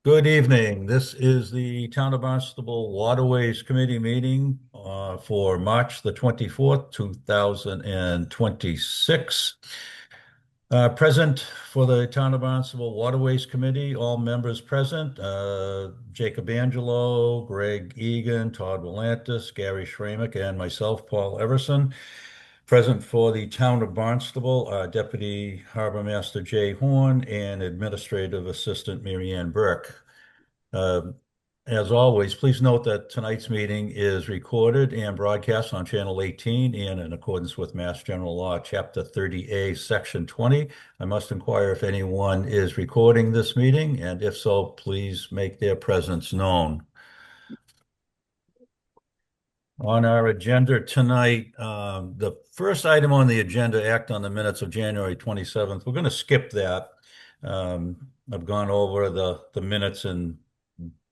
Good evening. This is the Town of Barnstable Waterways Committee meeting for March the 24th, 2026. Present for the Town of Barnstable Waterways Committee, all members present, Jacob Angelo, Greg Egan, Todd Willantis, Gary Schramick, and myself, Paul Everson. Present for the Town of Barnstable, Deputy Harbor Master Jay Horn and Administrative Assistant Mary Ann Burke. Uh, As always, please note that tonight's meeting is recorded and broadcast on Channel 18 and in accordance with Mass General Law, Chapter 30A, Section 20. I must inquire if anyone is recording this meeting, and if so, please make their presence known. On our agenda tonight, the first item on the agenda, act on the minutes of January 27th. We're going to skip that. I've gone over the minutes, and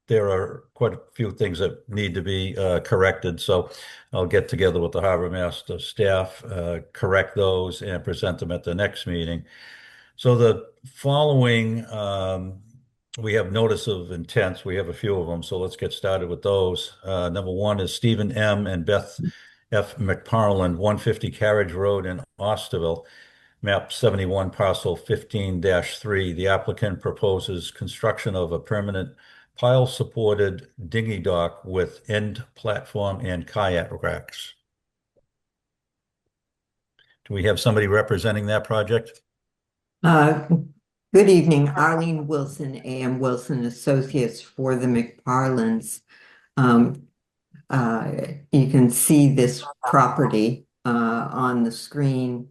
there are quite a few things that need to be corrected. So I'll get together with the harbor master staff, correct those, and present them at the next meeting. So the following, we have notice of intents. We have a few of them, so let's get started with those. Number one is Stephen M. and Beth F. McParland, 150 Carriage Road in Osterville, map 71, parcel 15-3. The applicant proposes construction of a permanent pile-supported dinghy dock with end platform and kayak racks. Do we have somebody representing that project? Uh, Good evening, Arlene Wilson, A.M. Wilson Associates for the McParlands. Um, you can see this property on the screen.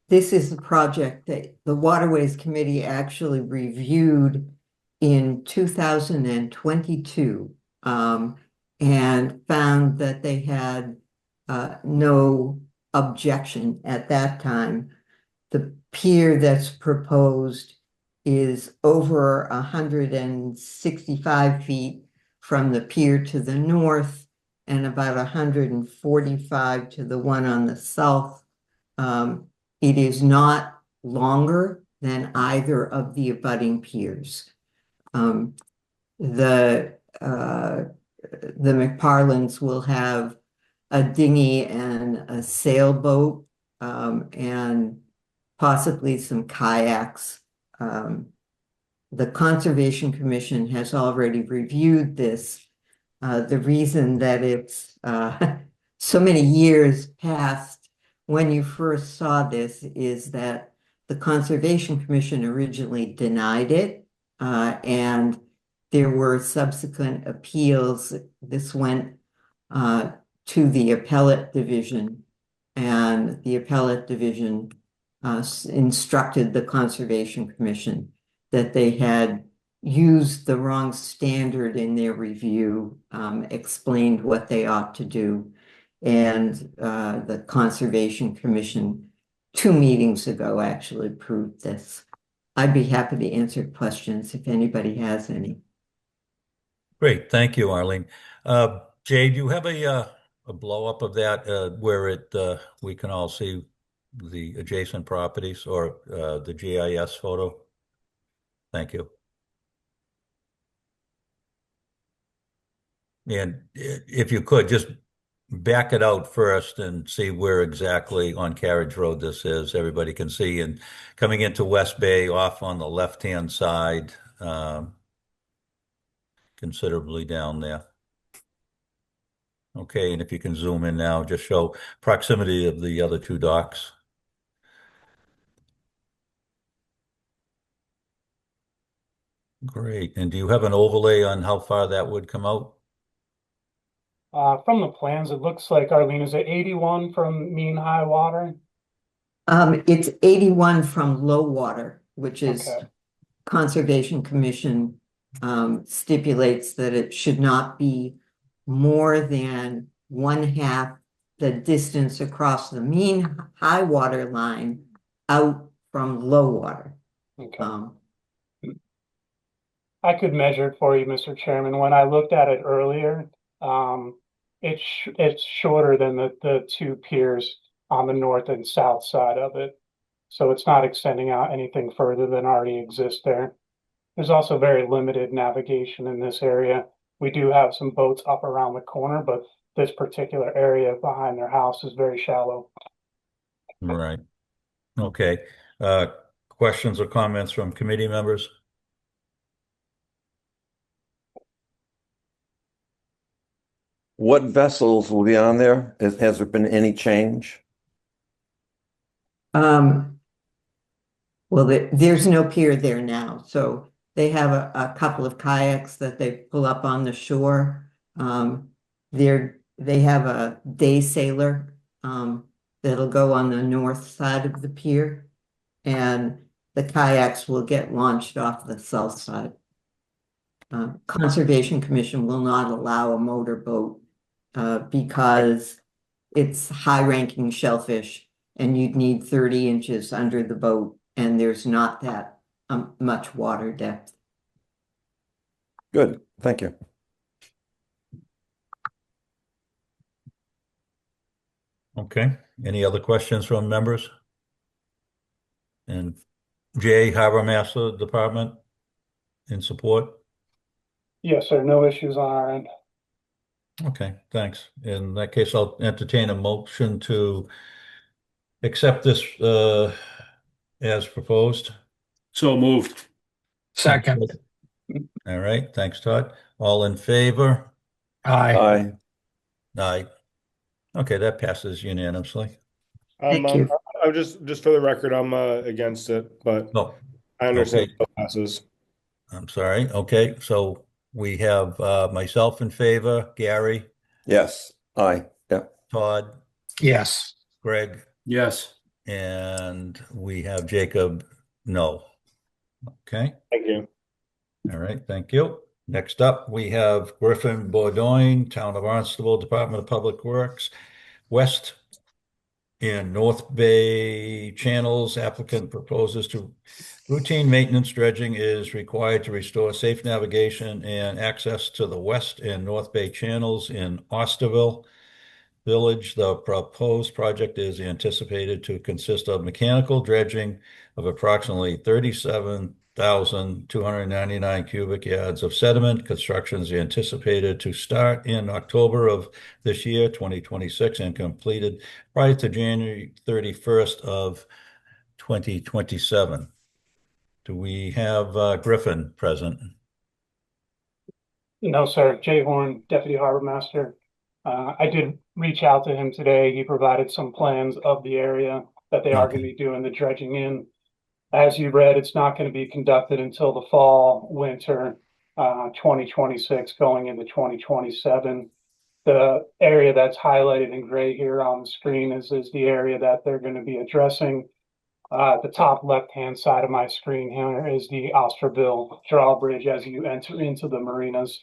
This is a project that the Waterways Committee actually reviewed in 2022 and found that they had no objection at that time. The pier that's proposed is over 165 feet from the pier to the north and about 145 to the one on the south. It is not longer than either of the abutting piers. The McParlands will have a dinghy and a sailboat and possibly some kayaks. The Conservation Commission has already reviewed this. The reason that it's so many years past when you first saw this is that the Conservation Commission originally denied it, and there were subsequent appeals. This went to the appellate division, and the appellate division instructed the Conservation Commission that they had used the wrong standard in their review, explained what they ought to do. And the Conservation Commission 2 meetings ago actually approved this. I'd be happy to answer questions if anybody has any. Great, thank you, Arlene. Jay, do you have a blow up of that where we can all see the adjacent properties or the GIS photo? Thank you. And if you could just back it out first and see where exactly on Carriage Road this is. Everybody can see. And coming into West Bay off on the left-hand side, considerably down there. Okay, and if you can zoom in now, just show proximity of the other two docks. Great. And do you have an overlay on how far that would come out? From the plans, it looks like, Arlene, is it 81 from mean high water? It's 81 from low water, which is Okay, Conservation Commission stipulates that it should not be more than one half the distance across the mean high water line out from low water. okay. I could measure it for you, Mr. Chairman. When I looked at it earlier, it's shorter than the two piers on the north and south side of it. So it's not extending out anything further than already exists there. There's also very limited navigation in this area. We do have some boats up around the corner, but this particular area behind their house is very shallow. Right. Okay. Uh, Questions or comments from committee members? What vessels will be on there? Has there been any change? Um, well, there's no pier there now, so they have a couple of kayaks that they pull up on the shore. They have a day sailor, that'll go on the north side of the pier, and the kayaks will get launched off the south side. Conservation Commission will not allow a motorboat, because it's high-ranking shellfish, and you'd need 30 inches under the boat, and there's not that much water depth. Good, thank you. Okay. Any other questions from members? And Jay, Harbor Master Department in support? Yes, sir. No issues on our end. Okay, thanks. In that case, I'll entertain a motion to accept this as proposed. So moved. Second. All right, thanks, Todd. All in favor? Aye. Aye. Aye. Okay, that passes unanimously. Thank you. I'm just for the record, I'm against it, but Oh, I understand okay. it passes. I'm sorry. Okay, so we have myself in favor, Gary, Yes. Aye. Yeah. Todd, Yes. Greg, Yes. and we have Jacob, no. Okay, Thank you. all right, thank you. Next up, we have Griffin Bordoin, Town of Barnstable, Department of Public Works, West and North Bay channels. Applicant proposes to routine maintenance dredging is required to restore safe navigation and access to the West and North Bay channels in Osterville Village. The proposed project is anticipated to consist of mechanical dredging of approximately 37,299 cubic yards of sediment. Construction is anticipated to start in October of this year, 2026, and completed prior to January 31st of 2027. Do we have Griffin present? No, sir. Jay Horn, Deputy Harbor Master. I did reach out to him today. He provided some plans of the area that they are going to be doing the dredging in. As you read, it's not going to be conducted until the fall, winter, 2026, going into 2027. The area that's highlighted in gray here on the screen is the area that they're going to be addressing. The top left-hand side of my screen here is the Osterville drawbridge as you enter into the marinas.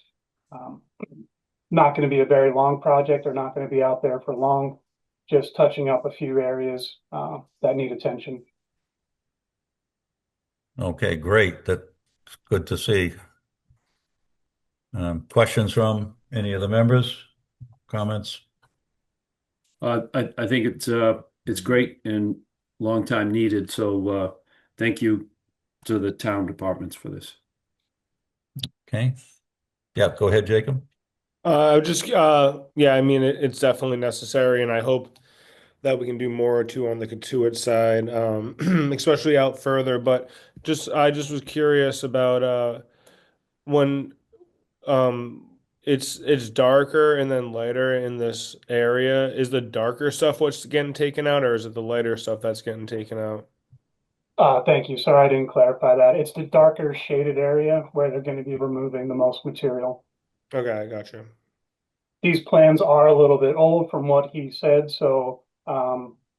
Not going to be a very long project. They're not going to be out there for long, just touching up a few areas that need attention. Okay, great. That's good to see. Questions from any of the members? Comments? I think it's great and long time needed. So thank you to the town departments for this. Okay. Yeah, go ahead, Jacob. Yeah, I mean, it's definitely necessary, and I hope that we can do more too on the Katuitt side, especially out further. But I just was curious about when it's darker and then lighter in this area. Is the darker stuff what's getting taken out, or is it the lighter stuff that's getting taken out? Thank you. Sorry, I didn't clarify that. It's the darker shaded area where they're going to be removing the most material. Okay, I got you. These plans are a little bit old from what he said, so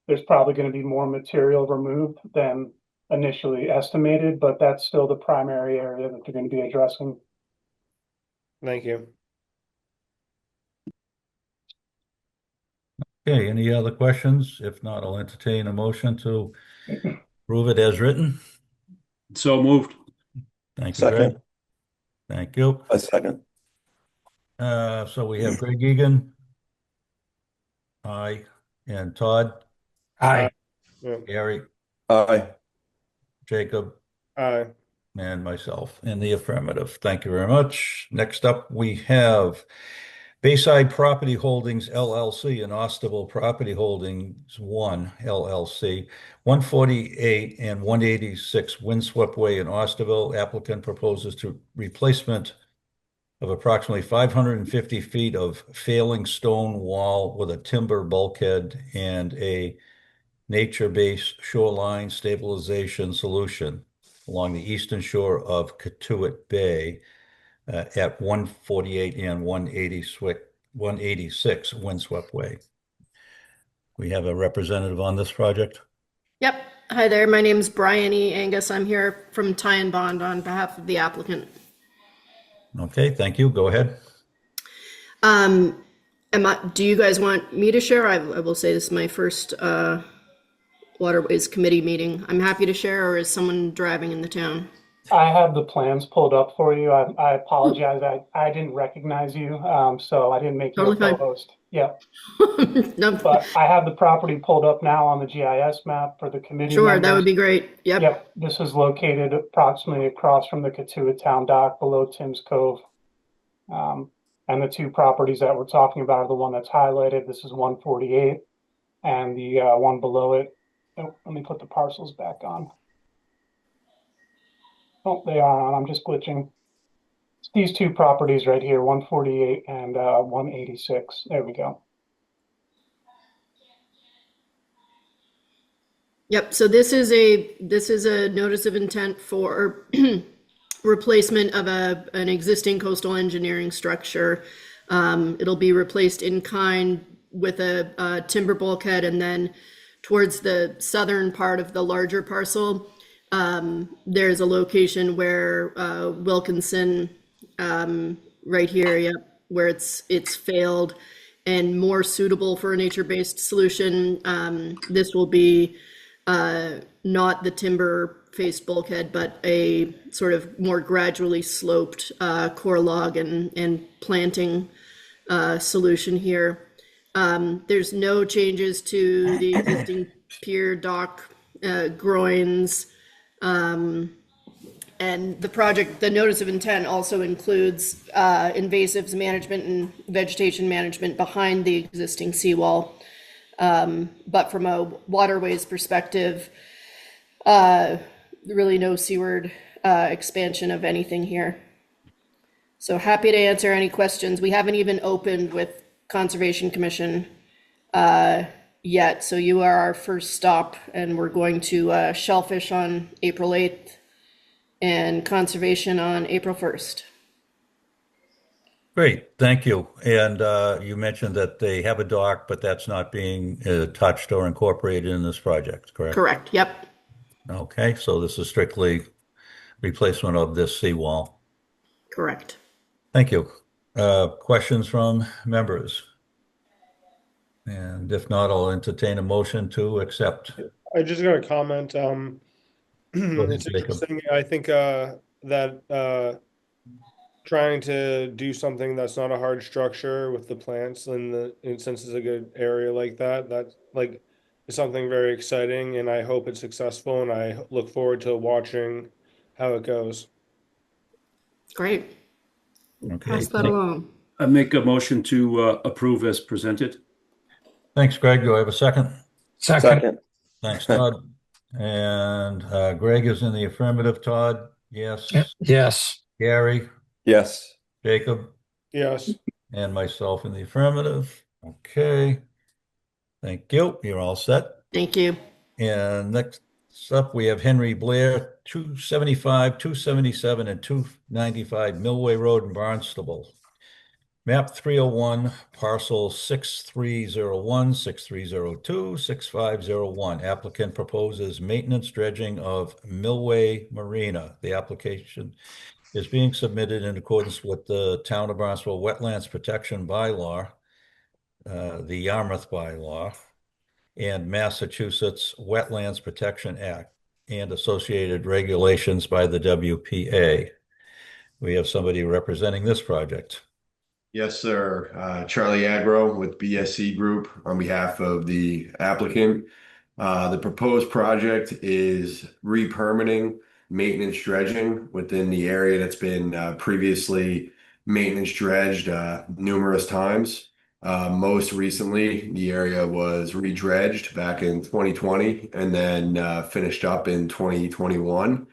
there's probably going to be more material removed than initially estimated, but that's still the primary area that they're going to be addressing. Thank you. Okay, any other questions? If not, I'll entertain a motion to approve it as written. So moved. Thank you, Greg. Second. Thank you. A second. So we have Greg Egan. Aye. And Todd, Aye. Yeah. Gary, Aye. Jacob, Aye. And myself in the affirmative. Thank you very much. Next up, we have Bayside Property Holdings LLC and Ostable Property Holdings 1 LLC, 148 and 186 Windswept Way in Osterville. Applicant proposes to replacement of approximately 550 feet of failing stone wall with a timber bulkhead and a nature-based shoreline stabilization solution along the eastern shore of Katuitt Bay at 148 and 186 Windswept Way. We have a representative on this project. Yep. Hi there. My name's Brian E. Angus. I'm here from Ty and Bond on behalf of the applicant. Okay, thank you. Go ahead. Do you guys want me to share? I will say this is my first Waterways Committee meeting. I'm happy to share, or is someone driving in the town? I have the plans pulled up for you. I apologize. I didn't recognize you, so I didn't make you a Totally fine. co-host. Yeah, No, but I have the property pulled up now on the GIS map for the committee sure, that members. would be great. Yep. Yep, this is located approximately across from the Katuitt Town Dock below Tim's Cove. And the two properties that we're talking about are the one that's highlighted. This is 148 and the one below it. Oh, let me put the parcels back on. Oh, they are on. I'm just glitching. It's these two properties right here, 148 and 186. There we go. Yep. So this is a notice of intent for replacement of an existing coastal engineering structure. It'll be replaced in kind with a timber bulkhead, and then towards the southern part of the larger parcel, there's a location where Wilkinson, right here, yep, where it's failed and more suitable for a nature-based solution. This will be not the timber-faced bulkhead, but a sort of more gradually sloped core log and planting solution here. There's no changes to the existing pier, dock, groins, and the notice of intent also includes invasives management and vegetation management behind the existing seawall. But from a waterways perspective, really no seaward expansion of anything here. So happy to answer any questions. We haven't even opened with Conservation Commission yet, so you are our first stop, and we're going to shellfish on April 8th and conservation on April 1st. Great, thank you. And you mentioned that they have a dock, but that's not being touched or incorporated in this project, correct? Correct, yep. Okay, so this is strictly replacement of this seawall. Correct. Thank you. Questions from members? And if not, I'll entertain a motion to accept. I just got a comment. ahead, It's Jacob. interesting. I think that trying to do something that's not a hard structure with the plants and since it's a good area like that like is something very exciting, and I hope it's successful, and I look forward to watching how it goes. Great. Okay. Pass that along. I make a motion to approve as presented. Thanks, Greg. Do I have a second? Second. Second. Thanks, Todd. And Greg is in the affirmative. Todd, yes. Yes. Gary, Yes. Jacob, Yes. and myself in the affirmative. Okay. Thank you. You're all set. Thank you. And next up, we have Henry Blair, 275, 277, and 295 Millway Road in Barnstable. Map 301, parcel 6301, 6302, 6501. Applicant proposes maintenance dredging of Millway Marina. The application is being submitted in accordance with the Town of Barnstable Wetlands Protection Bylaw, the Yarmouth Bylaw, and Massachusetts Wetlands Protection Act and associated regulations by the WPA. We have somebody representing this project. Yes, sir. Charlie Agro with BSC Group on behalf of the applicant. The proposed project is re-permitting maintenance dredging within the area that's been previously maintenance dredged numerous times. Most recently, the area was redredged back in 2020 and then finished up in 2021.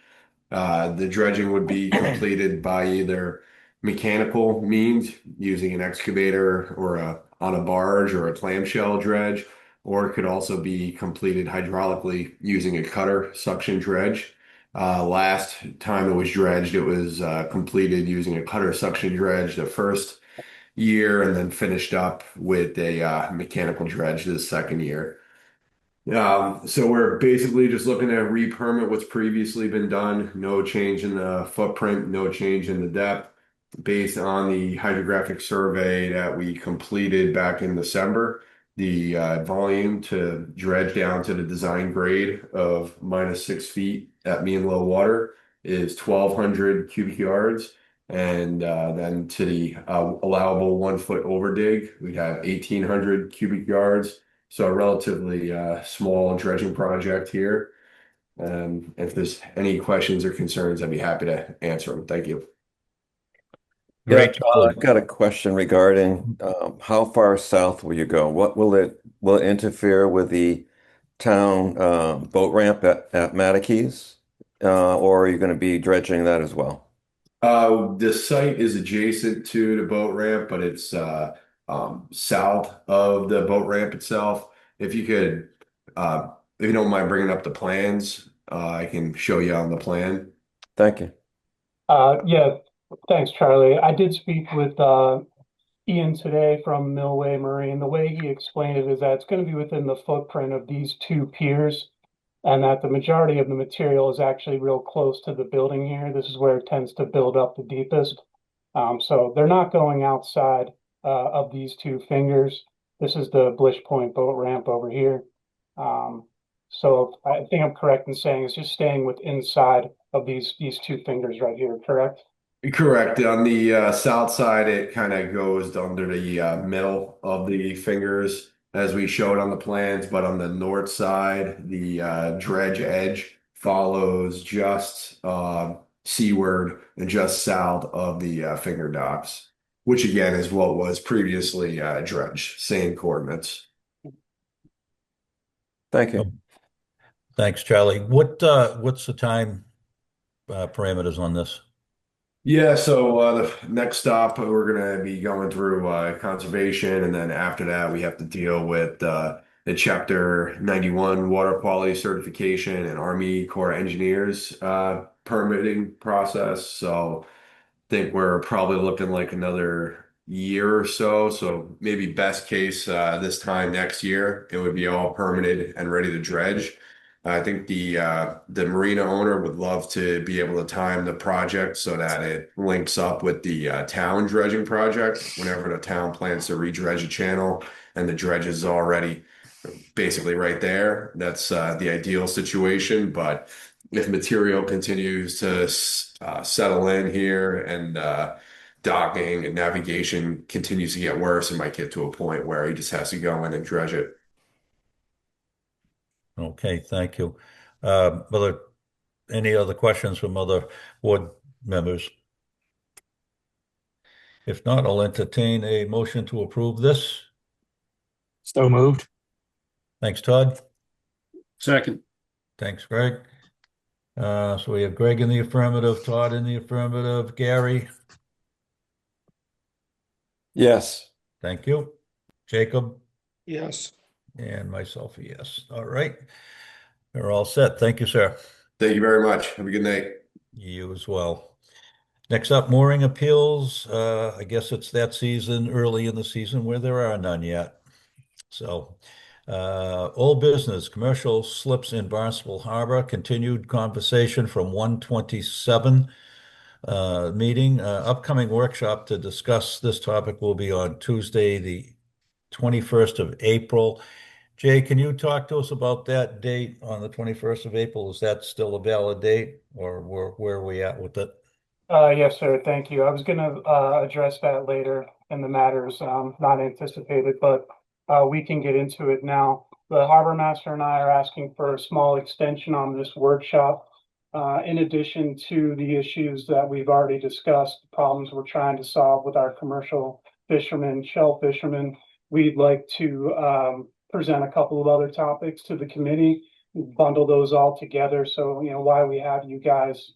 The dredging would be completed by either mechanical means using an excavator or on a barge or a clamshell dredge, or it could also be completed hydraulically using a cutter suction dredge. Last time it was dredged, it was completed using a cutter suction dredge the first year and then finished up with a mechanical dredge the second year. So we're basically just looking to re-permit what's previously been done. No change in the footprint, no change in the depth, based on the hydrographic survey that we completed back in December. The volume to dredge down to the design grade of -6 feet at mean low water is 1,200 cubic yards. And then to the allowable 1 foot over dig, we have 1,800 cubic yards. So a relatively small dredging project here. If there's any questions or concerns, I'd be happy to answer them. Thank you. Great. I've got a question regarding how far south will you go? What will it interfere with the town boat ramp at Mattakees? Or are you going to be dredging that as well? The site is adjacent to the boat ramp, but it's south of the boat ramp itself. If you could, if you don't mind bringing up the plans, I can show you on the plan. Thank you. Yeah, thanks, Charlie. I did speak with Ian today from Millway Marine. The way he explained it is that it's going to be within the footprint of these two piers, and that the majority of the material is actually real close to the building here. This is where it tends to build up the deepest. So they're not going outside of these two fingers. This is the Blish Point boat ramp over here. So I think I'm correct in saying it's just staying with inside of these two fingers right here, correct? Correct. On the south side, it kind of goes under the middle of the fingers as we showed on the plans, but on the north side, the dredge edge follows just seaward and just south of the finger docks, which again is what was previously dredged, same coordinates. Thank you. Thanks, Charlie. What's the time parameters on this? Yeah, so the next stop, we're going to be going through conservation, and then after that, we have to deal with the Chapter 91 water quality certification and Army Corps of Engineers permitting process. So I think we're probably looking like another year or so. So maybe best case this time next year, it would be all permitted and ready to dredge. I think the marina owner would love to be able to time the project so that it links up with the town dredging project whenever the town plans to redredge a channel and the dredge is already basically right there. That's the ideal situation. But if material continues to settle in here and docking and navigation continues to get worse, it might get to a point where he just has to go in and dredge it. Okay, thank you. Any other questions from other board members? If not, I'll entertain a motion to approve this. So moved. Thanks, Todd. Second. Thanks, Greg. So we have Greg in the affirmative, Todd in the affirmative, Gary. Yes. Thank you. Jacob Yes. and myself, a yes. All right. We're all set. Thank you, sir. Thank you very much. Have a good night. You as well. Next up, mooring appeals. I guess it's that season, early in the season, where there are none yet. So, old business, commercial slips in Barnstable Harbor, continued conversation from 127 meeting. Upcoming workshop to discuss this topic will be on Tuesday, the 21st of April. Jay, can you talk to us about that date on the 21st of April? Is that still a valid date, or where are we at with it? Yes, sir. Thank you. I was going to address that later in the matters not anticipated, but we can get into it now. The harbor master and I are asking for a small extension on this workshop. in addition to the issues that we've already discussed, the problems we're trying to solve with our commercial fishermen, shell fishermen, we'd like to present a couple of other topics to the committee, bundle those all together. So, why we have you guys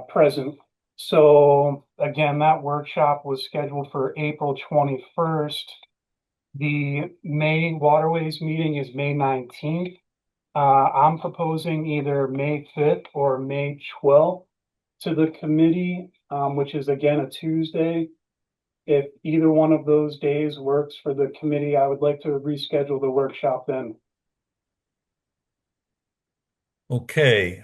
present. So again, that workshop was scheduled for April 21st. The May Waterways meeting is May 19th. I'm proposing either May 5th or May 12th to the committee, which is again a Tuesday. If either one of those days works for the committee, I would like to reschedule the workshop then. Okay,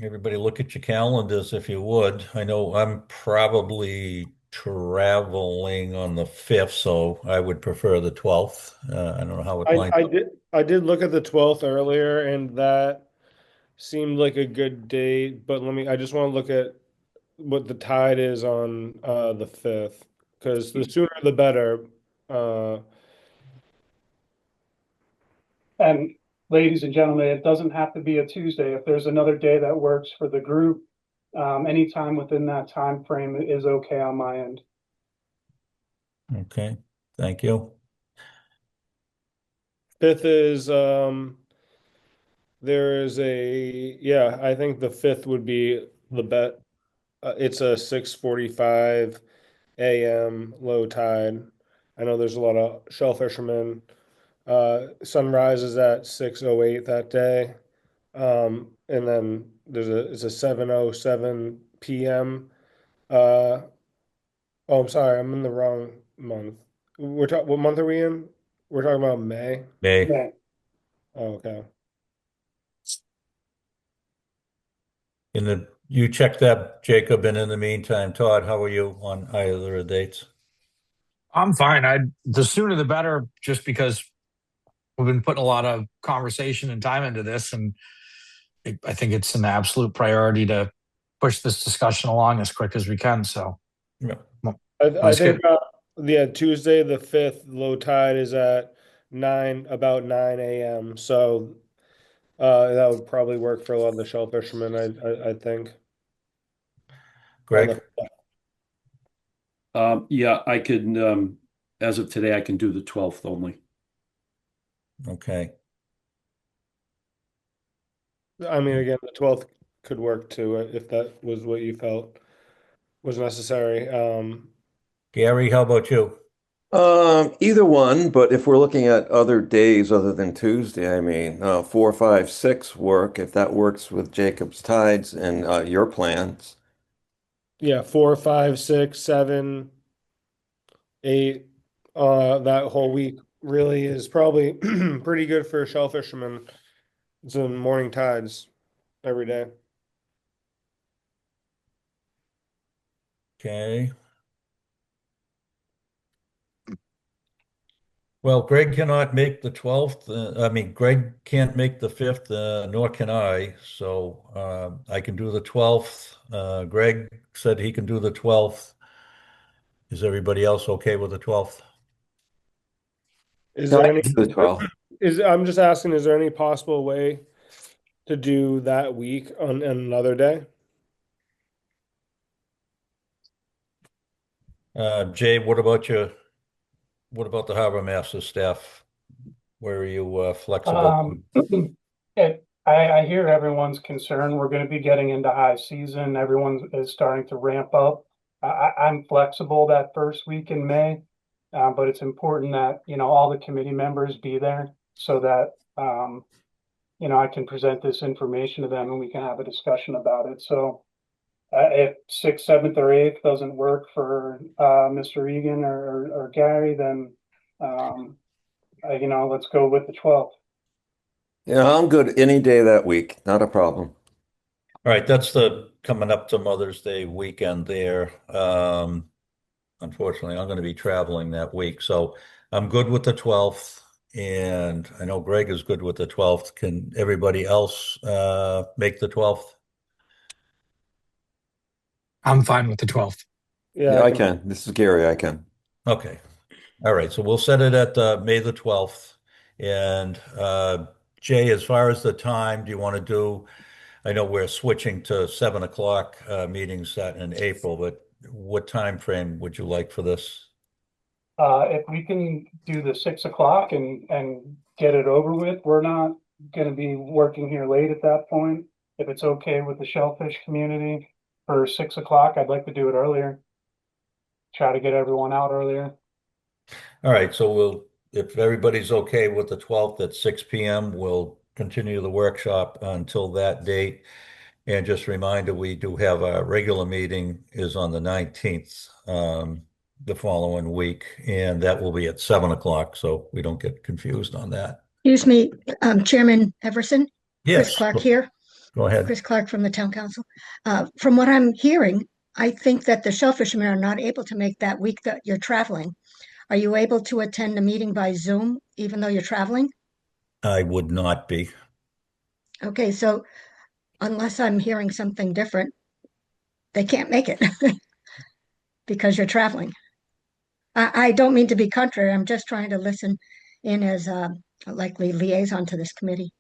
everybody look at your calendars if you would. I know I'm probably traveling on the 5th, so I would prefer the 12th. I don't know how it I, lines I up. did I did look at the 12th earlier, and that seemed like a good date, but I just want to look at what the tide is on the 5th, because the sooner the better. Uh, And ladies and gentlemen, it doesn't have to be a Tuesday. If there's another day that works for the group, anytime within that time frame is okay on my end. Okay, thank you. 5th is there is I think the 5th would be the bet. It's a 6:45 a.m. low tide. I know there's a lot of shell fishermen. Sunrise is at 6:08 that day. And then it's a 7:07 p.m. Uh, oh, I'm sorry, I'm in the wrong month. What month are we in? We're talking about May. May. Yeah. Oh, okay. You check that, Jacob, and in the meantime, Todd, how are you on either of the dates? I'm fine. The sooner the better, just because we've been putting a lot of conversation and time into this, and I think it's an absolute priority to push this discussion along as quick as we can. So, Yeah. I think skip. Tuesday the 5th low tide is at about 9 a.m. So that would probably work for a lot of the shell fishermen, I think. Greg? Yeah, I can, as of today, I can do the 12th only. Okay. I mean, again, the 12th could work too, if that was what you felt was necessary. Gary, how about you? Either one, but if we're looking at other days other than Tuesday, I mean, 4, 5, 6 work, if that works with Jacob's tides and your plans. Yeah, 4, 5, 6, 7, 8. That whole week really is probably pretty good for shell fishermen. It's in morning tides every day. Okay. Well, Greg cannot make the 12th. Greg can't make the 5th, nor can I. So I can do the 12th. Greg said he can do the 12th. Is everybody else okay with the 12th? Is No, there I any, can do the 12th. I'm just asking, is there any possible way to do that week on another day? Jay, what about you? What about the harbor master staff? Where are you flexible? I hear everyone's concern. We're going to be getting into high season. Everyone is starting to ramp up. I'm flexible that first week in May, but it's important that, all the committee members be there so that, I can present this information to them and we can have a discussion about it. So if 6th, 7th, or 8th doesn't work for Mr. Egan or Gary, then, let's go with the 12th. Yeah, I'm good any day that week. Not a problem. All right, that's the coming up to Mother's Day weekend there. Unfortunately, I'm going to be traveling that week, so I'm good with the 12th, and I know Greg is good with the 12th. Can everybody else make the 12th? I'm fine with the 12th. Yeah, Yeah, I can. This is Gary. I can. Okay. All right, so we'll set it at May the 12th. And Jay, as far as the time, do you want to do I know we're switching to 7 o'clock meetings set in April, but what time frame would you like for this? If we can do the 6 o'clock and get it over with, we're not gonna be working here late at that point. If it's okay with the shellfish community for 6 o'clock, I'd like to do it earlier. Try to get everyone out earlier. All right, so if everybody's okay with the 12th at 6 p.m., we'll continue the workshop until that date. And just a reminder, we do have our regular meeting is on the 19th, the following week, and that will be at 7 o'clock, so we don't get confused on that. Excuse me, Chairman Everson, Chris Yes, Clark here, go ahead. Chris Clark from the Town Council. From what I'm hearing, I think that the shellfishermen are not able to make that week that you're traveling. Are you able to attend a meeting by Zoom even though you're traveling? I would not be. Okay, so unless I'm hearing something different, they can't make it because you're traveling. I don't mean to be contrary. I'm just trying to listen in as a likely liaison to this committee.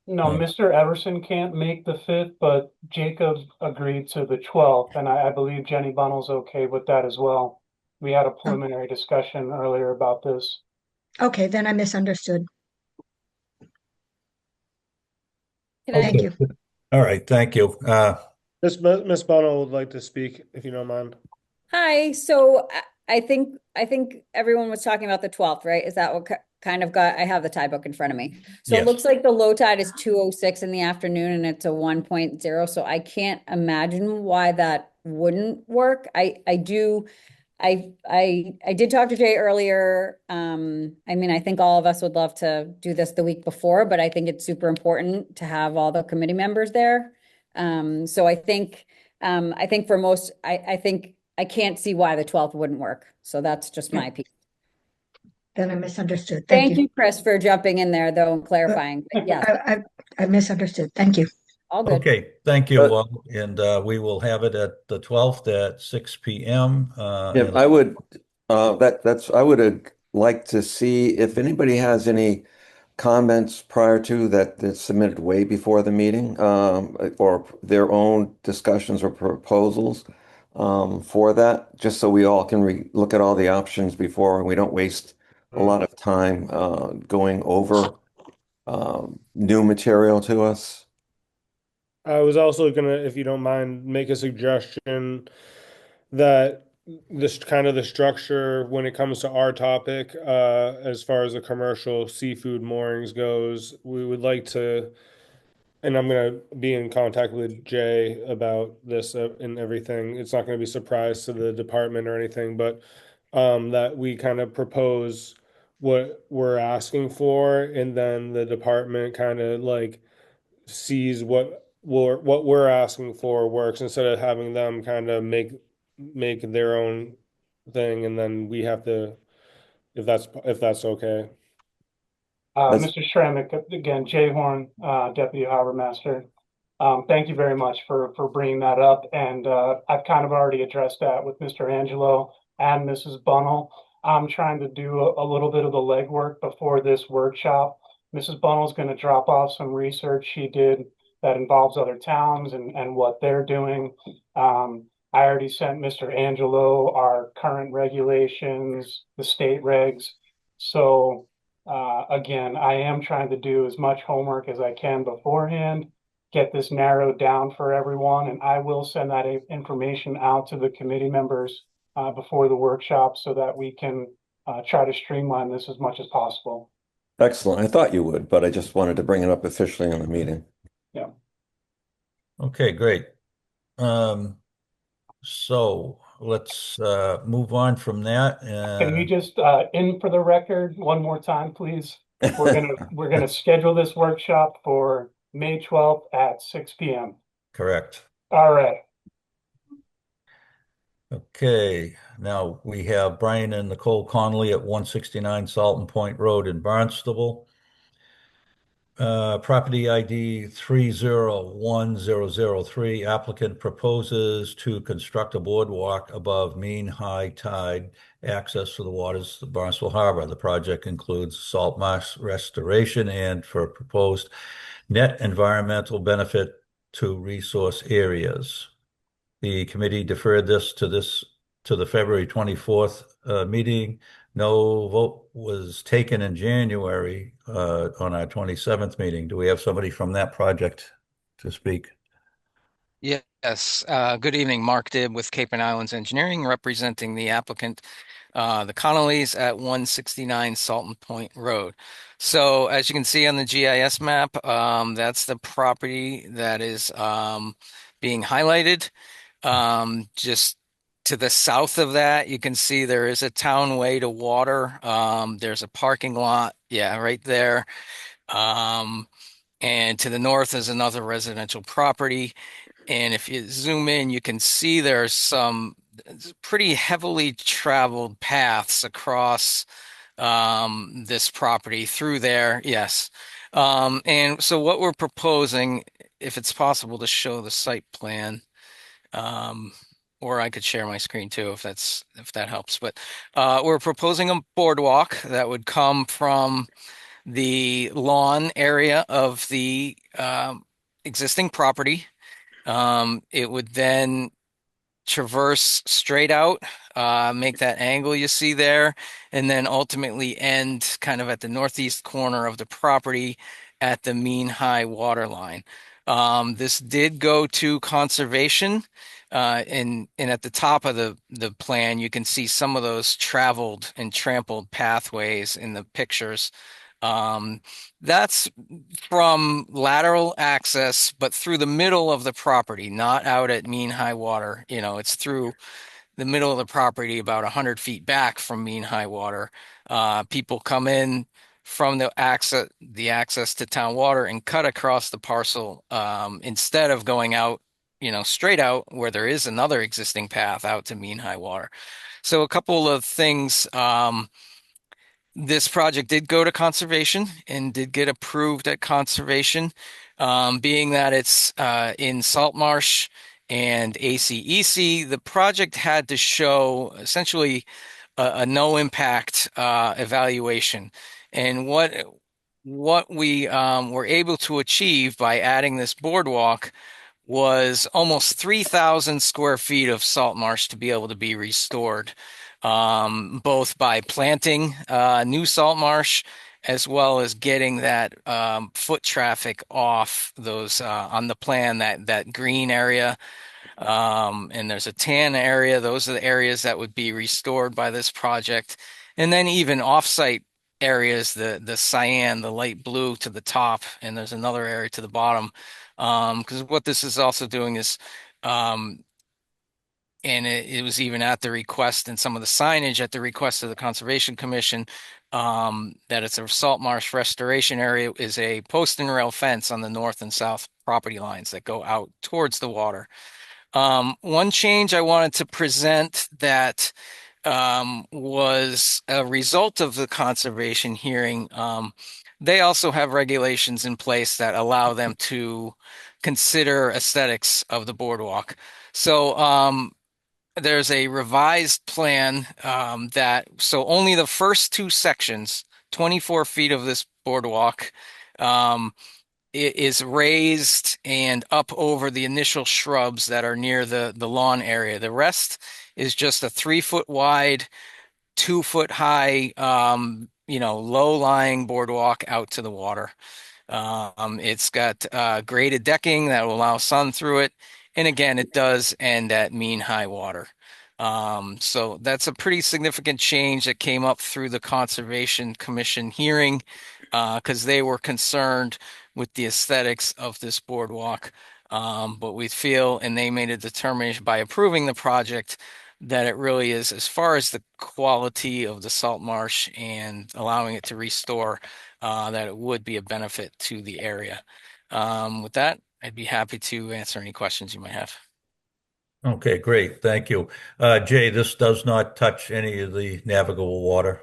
No, Um, Mr. Everson can't make the 5th, but Jacob agreed to the 12th, and I believe Jenny Bunnell's okay with that as well. We had a preliminary discussion earlier about this. Okay, then I misunderstood. Thank Okay. you. All right, thank you. Miss Bono would like to speak, if you don't mind. Hi, so I think everyone was talking about the 12th, right? Is that what kind of got, I have the tie book in front of me. So Yes. it looks like the low tide is 2:06 in the afternoon and it's a 1.0. So I can't imagine why that wouldn't work. I did talk to Jay earlier. I mean, I think all of us would love to do this the week before, but I think it's super important to have all the committee members there. So I think for most, I think I can't see why the 12th wouldn't work. So that's just my piece. Then I misunderstood. Thank you, Chris, for jumping in there though and clarifying. But yes, I misunderstood. Thank you. all good. Okay, thank you. And we will have it at the 12th at 6 p.m. Yeah, I would like to see if anybody has any comments prior to that's submitted way before the meeting, or their own discussions or proposals for that, just so we all can look at all the options before and we don't waste a lot of time going over new material to us. I was also gonna, if you don't mind, make a suggestion that this kind of the structure when it comes to our topic, as far as the commercial seafood moorings goes, we would like to, and I'm gonna be in contact with Jay about this and everything. It's not gonna be a surprise to the department or anything, but that we kind of propose what we're asking for, and then the department kind of like sees what we're asking for works instead of having them kind of make their own thing, and then we have to, if that's okay. Mr. Schrammick, again, Jay Horn, Deputy Harbor Master. Thank you very much for bringing that up, and I've kind of already addressed that with Mr. Angelo and Mrs. Bunnell. I'm trying to do a little bit of the legwork before this workshop. Mrs. Bunnell's going to drop off some research she did that involves other towns and what they're doing. I already sent Mr. Angelo our current regulations, the state regs. So again, I am trying to do as much homework as I can beforehand, get this narrowed down for everyone, and I will send that information out to the committee members before the workshop so that we can try to streamline this as much as possible. Excellent. I thought you would, but I just wanted to bring it up officially on the meeting. Yeah. Okay, great. So let's move on from that. Can we just in for the record one more time, please? We're gonna schedule this workshop for May 12th at 6 p.m. Correct. All right. Okay, now we have Brian and Nicole Connolly at 169 Salton Point Road in Barnstable. Property ID 3010003. Applicant proposes to construct a boardwalk above mean high tide access to the waters of Barnstable Harbor. The project includes salt marsh restoration and for proposed net environmental benefit to resource areas. The committee deferred this to the February 24th meeting. No vote was taken in January on our 27th meeting. Do we have somebody from that project to speak? Yes, good evening. Mark Dibb with Cape and Islands Engineering, representing the applicant, the Connollys at 169 Salton Point Road. So as you can see on the GIS map, that's the property that is being highlighted. Just to the south of that, you can see there is a town way to water. There's a parking lot, yeah, right there. And to the north is another residential property. And if you zoom in, you can see there's some pretty heavily traveled paths across this property through there. Yes. And so what we're proposing, if it's possible to show the site plan, or I could share my screen too, if that helps. But we're proposing a boardwalk that would come from the lawn area of the existing property. It would then traverse straight out, make that angle you see there, and then ultimately end kind of at the northeast corner of the property at the mean high water line. This did go to conservation, and at the top of the plan, you can see some of those traveled and trampled pathways in the pictures. That's from lateral access, but through the middle of the property, not out at mean high water. You know, it's through the middle of the property, about 100 feet back from mean high water. People come in from the access to town water and cut across the parcel instead of going out, you know, straight out where there is another existing path out to mean high water. So a couple of things. This project did go to conservation and did get approved at conservation, being that it's in salt marsh and ACEC. The project had to show essentially a no impact evaluation, and what we were able to achieve by adding this boardwalk was almost 3,000 square feet of salt marsh to be able to be restored, both by planting new salt marsh as well as getting that foot traffic off those on the plan, that green area. And there's a tan area. Those are the areas that would be restored by this project. And then even offsite areas, the cyan, the light blue to the top, and there's another area to the bottom. Because what this is also doing is, and it was even at the request and some of the signage at the request of the Conservation Commission, that it's a salt marsh restoration area, is a post and rail fence on the north and south property lines that go out towards the water. One change I wanted to present that was a result of the conservation hearing. They also have regulations in place that allow them to consider aesthetics of the boardwalk. So there's a revised plan so only the first two sections, 24 feet of this boardwalk, it is raised and up over the initial shrubs that are near the lawn area. The rest is just a 3-foot wide, 2-foot high, low-lying boardwalk out to the water. It's got graded decking that will allow sun through it. And again, it does end at mean high water. So that's a pretty significant change that came up through the Conservation Commission hearing, because they were concerned with the aesthetics of this boardwalk. But we feel, and they made a determination by approving the project, that it really is, as far as the quality of the salt marsh and allowing it to restore, that it would be a benefit to the area. With that, I'd be happy to answer any questions you might have. Okay, great. Thank you. Jay, this does not touch any of the navigable water.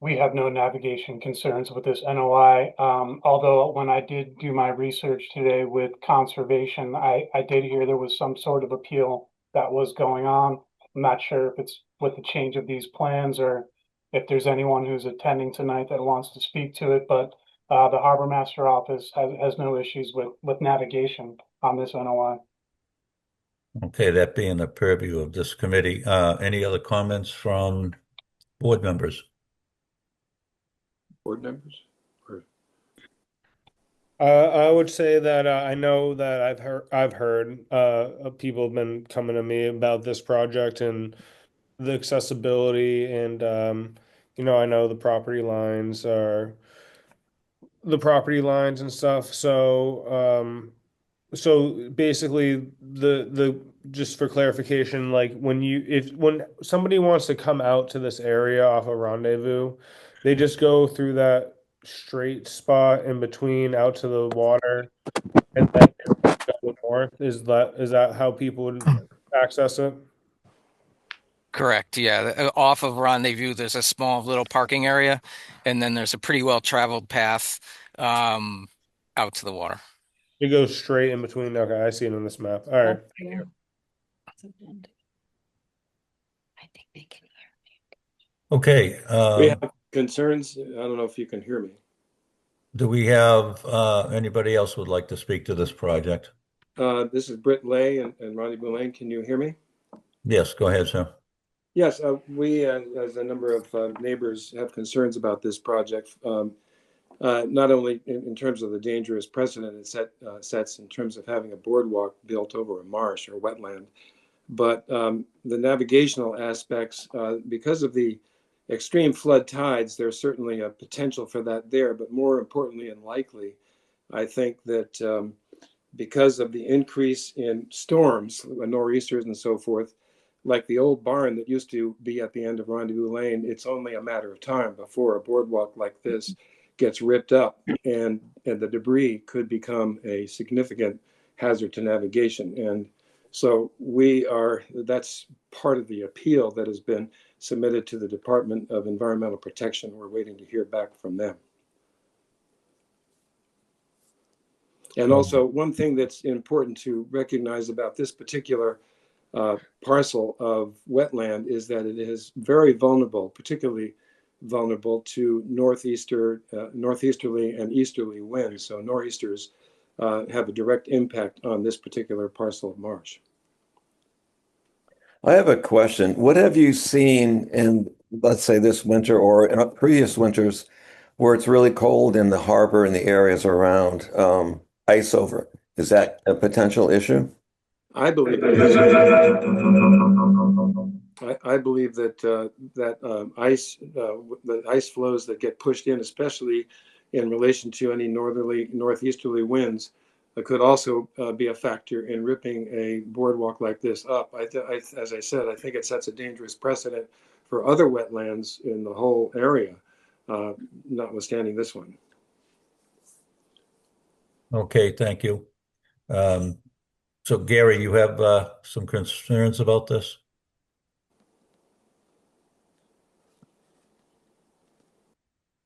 We have no navigation concerns with this NOI. Although when I did do my research today with conservation, I did hear there was some sort of appeal that was going on. I'm not sure if it's with the change of these plans or if there's anyone who's attending tonight that wants to speak to it, but The harbor master office has no issues with navigation on this NOI. Okay, that being the purview of this committee, any other comments from board members? Board members? Or I would say that I know that I've heard people have been coming to me about this project and the accessibility and I know the property lines and stuff. So basically the just for clarification, like when somebody wants to come out to this area off of Rendezvous, they just go through that straight spot in between out to the water and then go north. Is that how people would access it? Correct. Yeah. Off of Rendezvous, there's a small little parking area, and then there's a pretty well traveled path out to the water. It goes straight in between. Okay, I see it on this map. All right. Yeah. I think they can Okay, we have concerns. I don't know if you can hear me. do we have anybody else would like to speak to this project? This is Britt Lay and Rendezvous Lane. Can you hear me? Yes, go ahead, sir. Yes, we, as a number of neighbors, have concerns about this project. Not only in terms of the dangerous precedent it sets in terms of having a boardwalk built over a marsh or wetland, but the navigational aspects, because of the extreme flood tides, there's certainly a potential for that there. But more importantly and likely, I think that because of the increase in storms, nor'easters and so forth, like the old barn that used to be at the end of Rendezvous Lane, it's only a matter of time before a boardwalk like this gets ripped up and the debris could become a significant hazard to navigation. And so that's part of the appeal that has been submitted to the Department of Environmental Protection. We're waiting to hear back from them. And also, one thing that's important to recognize about this particular parcel of wetland is that it is very vulnerable, particularly vulnerable to northeasterly and easterly winds. So nor'easters have a direct impact on this particular parcel of marsh. I have a question. What have you seen in, let's say, this winter or in previous winters where it's really cold in the harbor and the areas around ice over? Is that a potential issue? I believe that I believe that the ice flows that get pushed in, especially in relation to any northeasterly winds, could also be a factor in ripping a boardwalk like this up. As I said, I think it sets a dangerous precedent for other wetlands in the whole area, notwithstanding this one. Okay, thank you. So Gary, you have some concerns about this?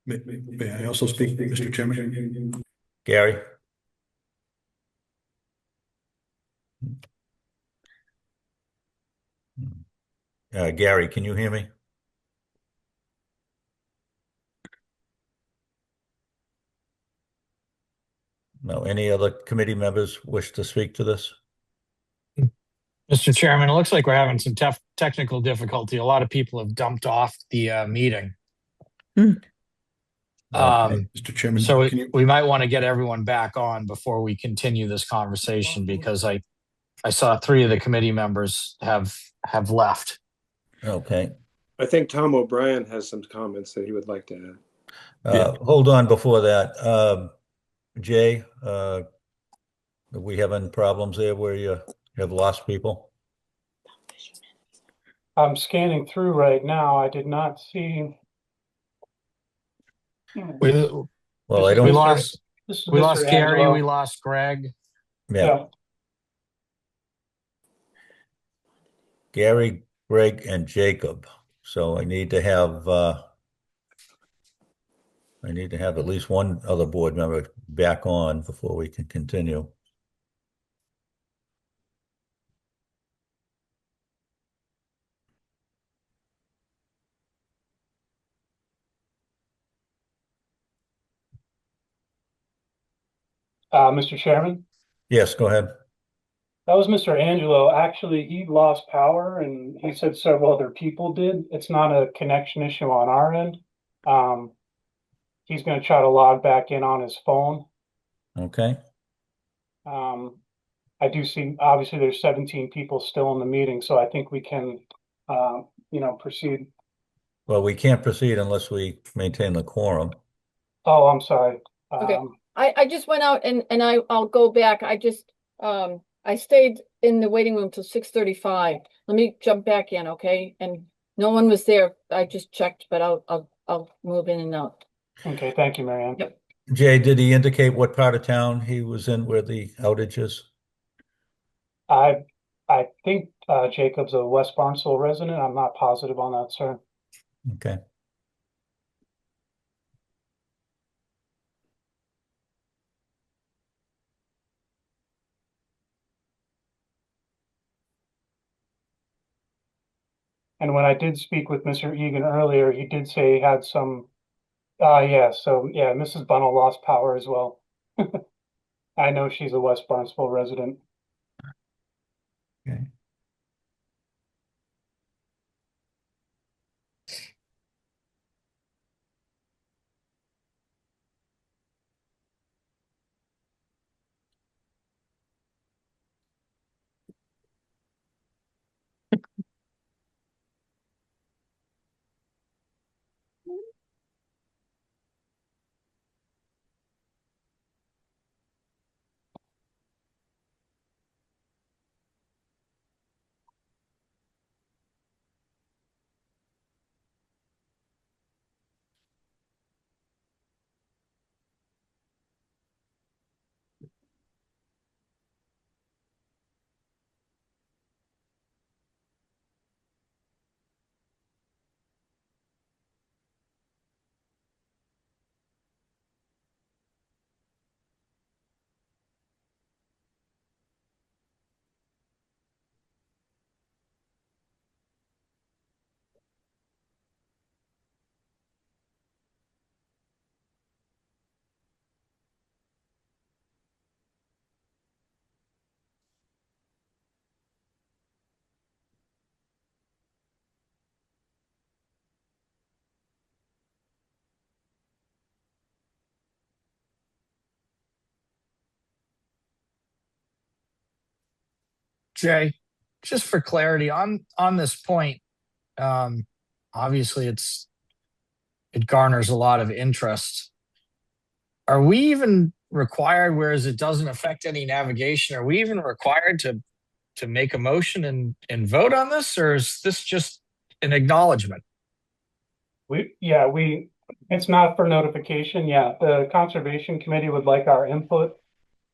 May I also speak, Mr. Chairman? Gary? Gary, can you hear me? No, any other committee members wish to speak to this? Mr. Chairman, it looks like we're having some technical difficulty. A lot of people have dumped off the meeting. Mr. Chairman, So we might want to get everyone back on before we continue this conversation because I saw 3 of the committee members have left. Okay. I think Tom O'Brien has some comments that he would like to add. Hold on before that. Jay, are we having problems there where you have lost people? I'm scanning through right now. I did not see. Well, I We don't. lost Gary, Angelo. we lost Greg. Yeah. Gary, Greg, and Jacob. So I need to have at least one other board member back on before we can continue. Mr. Chairman, Yes, go ahead. that was Mr. Angelo. Actually, he lost power and he said several other people did. It's not a connection issue on our end. Um, he's going to try to log back in on his phone. Okay. I do see, obviously, there's 17 people still in the meeting, so I think we can, proceed. Well, we can't proceed unless we maintain the quorum. Oh, I'm sorry. Okay. I just went out and I'll go back. I stayed in the waiting room till 6:35. Let me jump back in, okay? And no one was there. I just checked, but I'll move in and out. Okay, thank you, Marianne. Yep. Jay, did he indicate what part of town he was in where the outage is? I think Jacob's a West Barnstable resident. I'm not positive on that, sir. Okay. And when I did speak with Mr. Egan earlier, he did say he had some, so yeah, Mrs. Bunnell lost power as well. I know she's a West Barnstable resident. Okay. Jay, just for clarity on this point, obviously it garners a lot of interest. Are we even required, whereas it doesn't affect any navigation, are we even required to make a motion and vote on this, or is this just an acknowledgement? It's not for notification. Yeah, the Conservation Committee would like our input.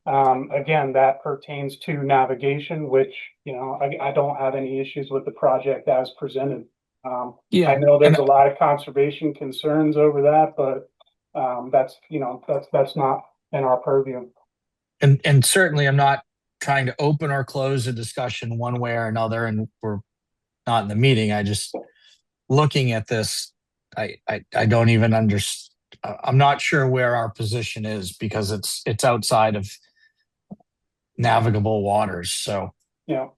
Again, that pertains to navigation, which, I don't have any issues with the project as presented. Yeah, I know there's a lot of conservation concerns over that, but that's not in our purview. And certainly I'm not trying to open or close a discussion one way or another, and we're not in the meeting. I just looking at this, I don't even understand. I'm not sure where our position is because it's outside of navigable waters. So Yeah.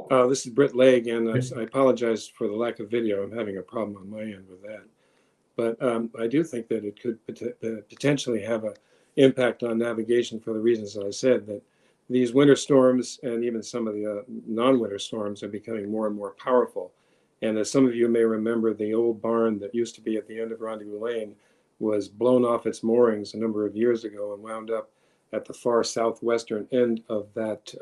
This is Britt Lay again. I apologize for the lack of video. I'm having a problem on my end with that. But I do think that it could potentially have an impact on navigation for the reasons that I said, that these winter storms and even some of the non-winter storms are becoming more and more powerful. And as some of you may remember, the old barn that used to be at the end of Rendezvous Lane was blown off its moorings a number of years ago and wound up at the far southwestern end of that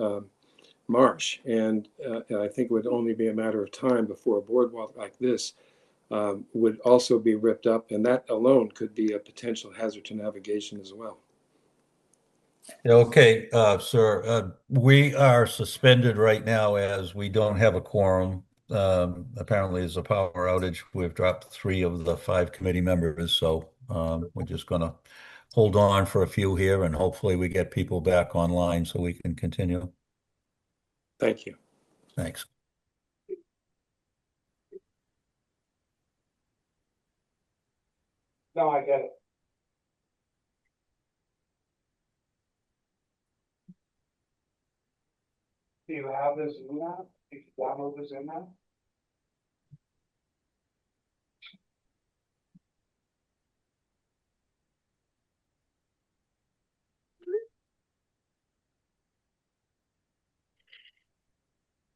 marsh. And I think it would only be a matter of time before a boardwalk like this would also be ripped up, and that alone could be a potential hazard to navigation as well. Okay, sir, we are suspended right now as we don't have a quorum. Apparently there's a power outage. We've dropped 3 of the 5 committee members, so we're just gonna hold on for a few here and hopefully we get people back online so we can continue. Thank you. Thanks. No, I get it. Do you have this in that? You can download this in that?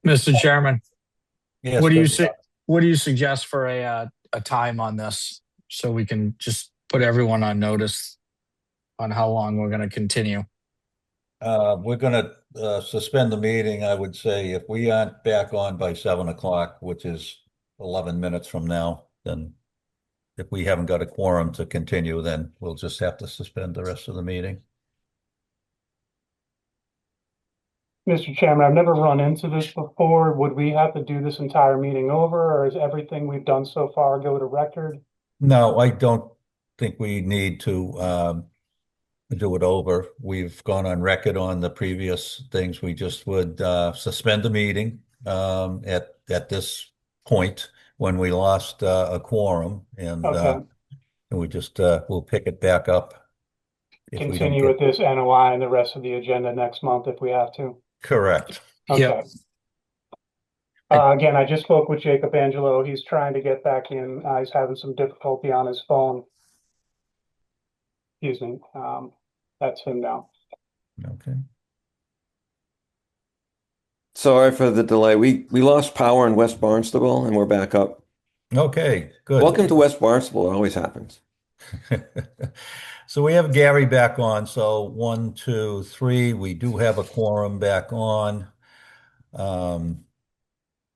Mr. Chairman, Yes, what do you good. say? What do you suggest for a time on this so we can just put everyone on notice on how long we're going to continue? We're gonna suspend the meeting, I would say, if we aren't back on by 7 o'clock, which is 11 minutes from now, then if we haven't got a quorum to continue, then we'll just have to suspend the rest of the meeting. Mr. Chairman, I've never run into this before. Would we have to do this entire meeting over, or is everything we've done so far go to record? No, I don't think we need to do it over. We've gone on record on the previous things. We just would suspend the meeting at this point when we lost a quorum, and Okay, we just we'll pick it back up if we don't continue get with this NOI and the rest of the agenda next month if we have to. correct. Okay. Yep. Again, I just spoke with Jacob Angelo. He's trying to get back in. He's having some difficulty on his phone. Excuse me. That's him now. Okay. Sorry for the delay. We lost power in West Barnstable and we're back up. Okay, good. Welcome to West Barnstable. It always happens. So we have Gary back on. So 1, 2, 3. We do have a quorum back on.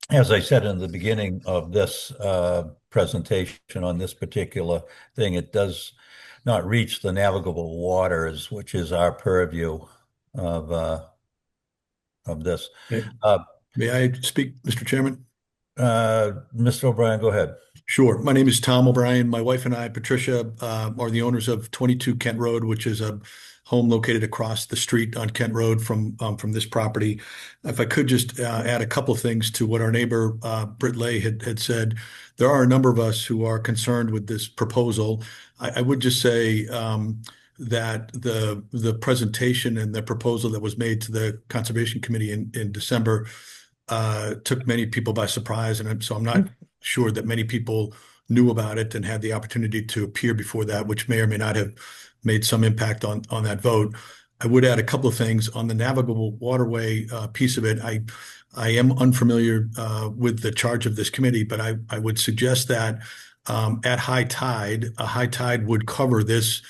As I said in the beginning of this presentation on this particular thing, it does not reach the navigable waters, which is our purview of this. May I speak, Mr. Chairman? Mr. O'Brien, go ahead. Sure. My name is Tom O'Brien. My wife and I, Patricia, are the owners of 22 Kent Road, which is a home located across the street on Kent Road from this property. If I could just add a couple of things to what our neighbor Britt Lay had said. There are a number of us who are concerned with this proposal. I would just say that the presentation and the proposal that was made to the Conservation Committee in December took many people by surprise, and so I'm not sure that many people knew about it and had the opportunity to appear before that, which may or may not have made some impact on that vote. I would add a couple of things on the navigable waterway piece of it. I am unfamiliar with the charge of this committee, but I would suggest that at high tide, a high tide would cover this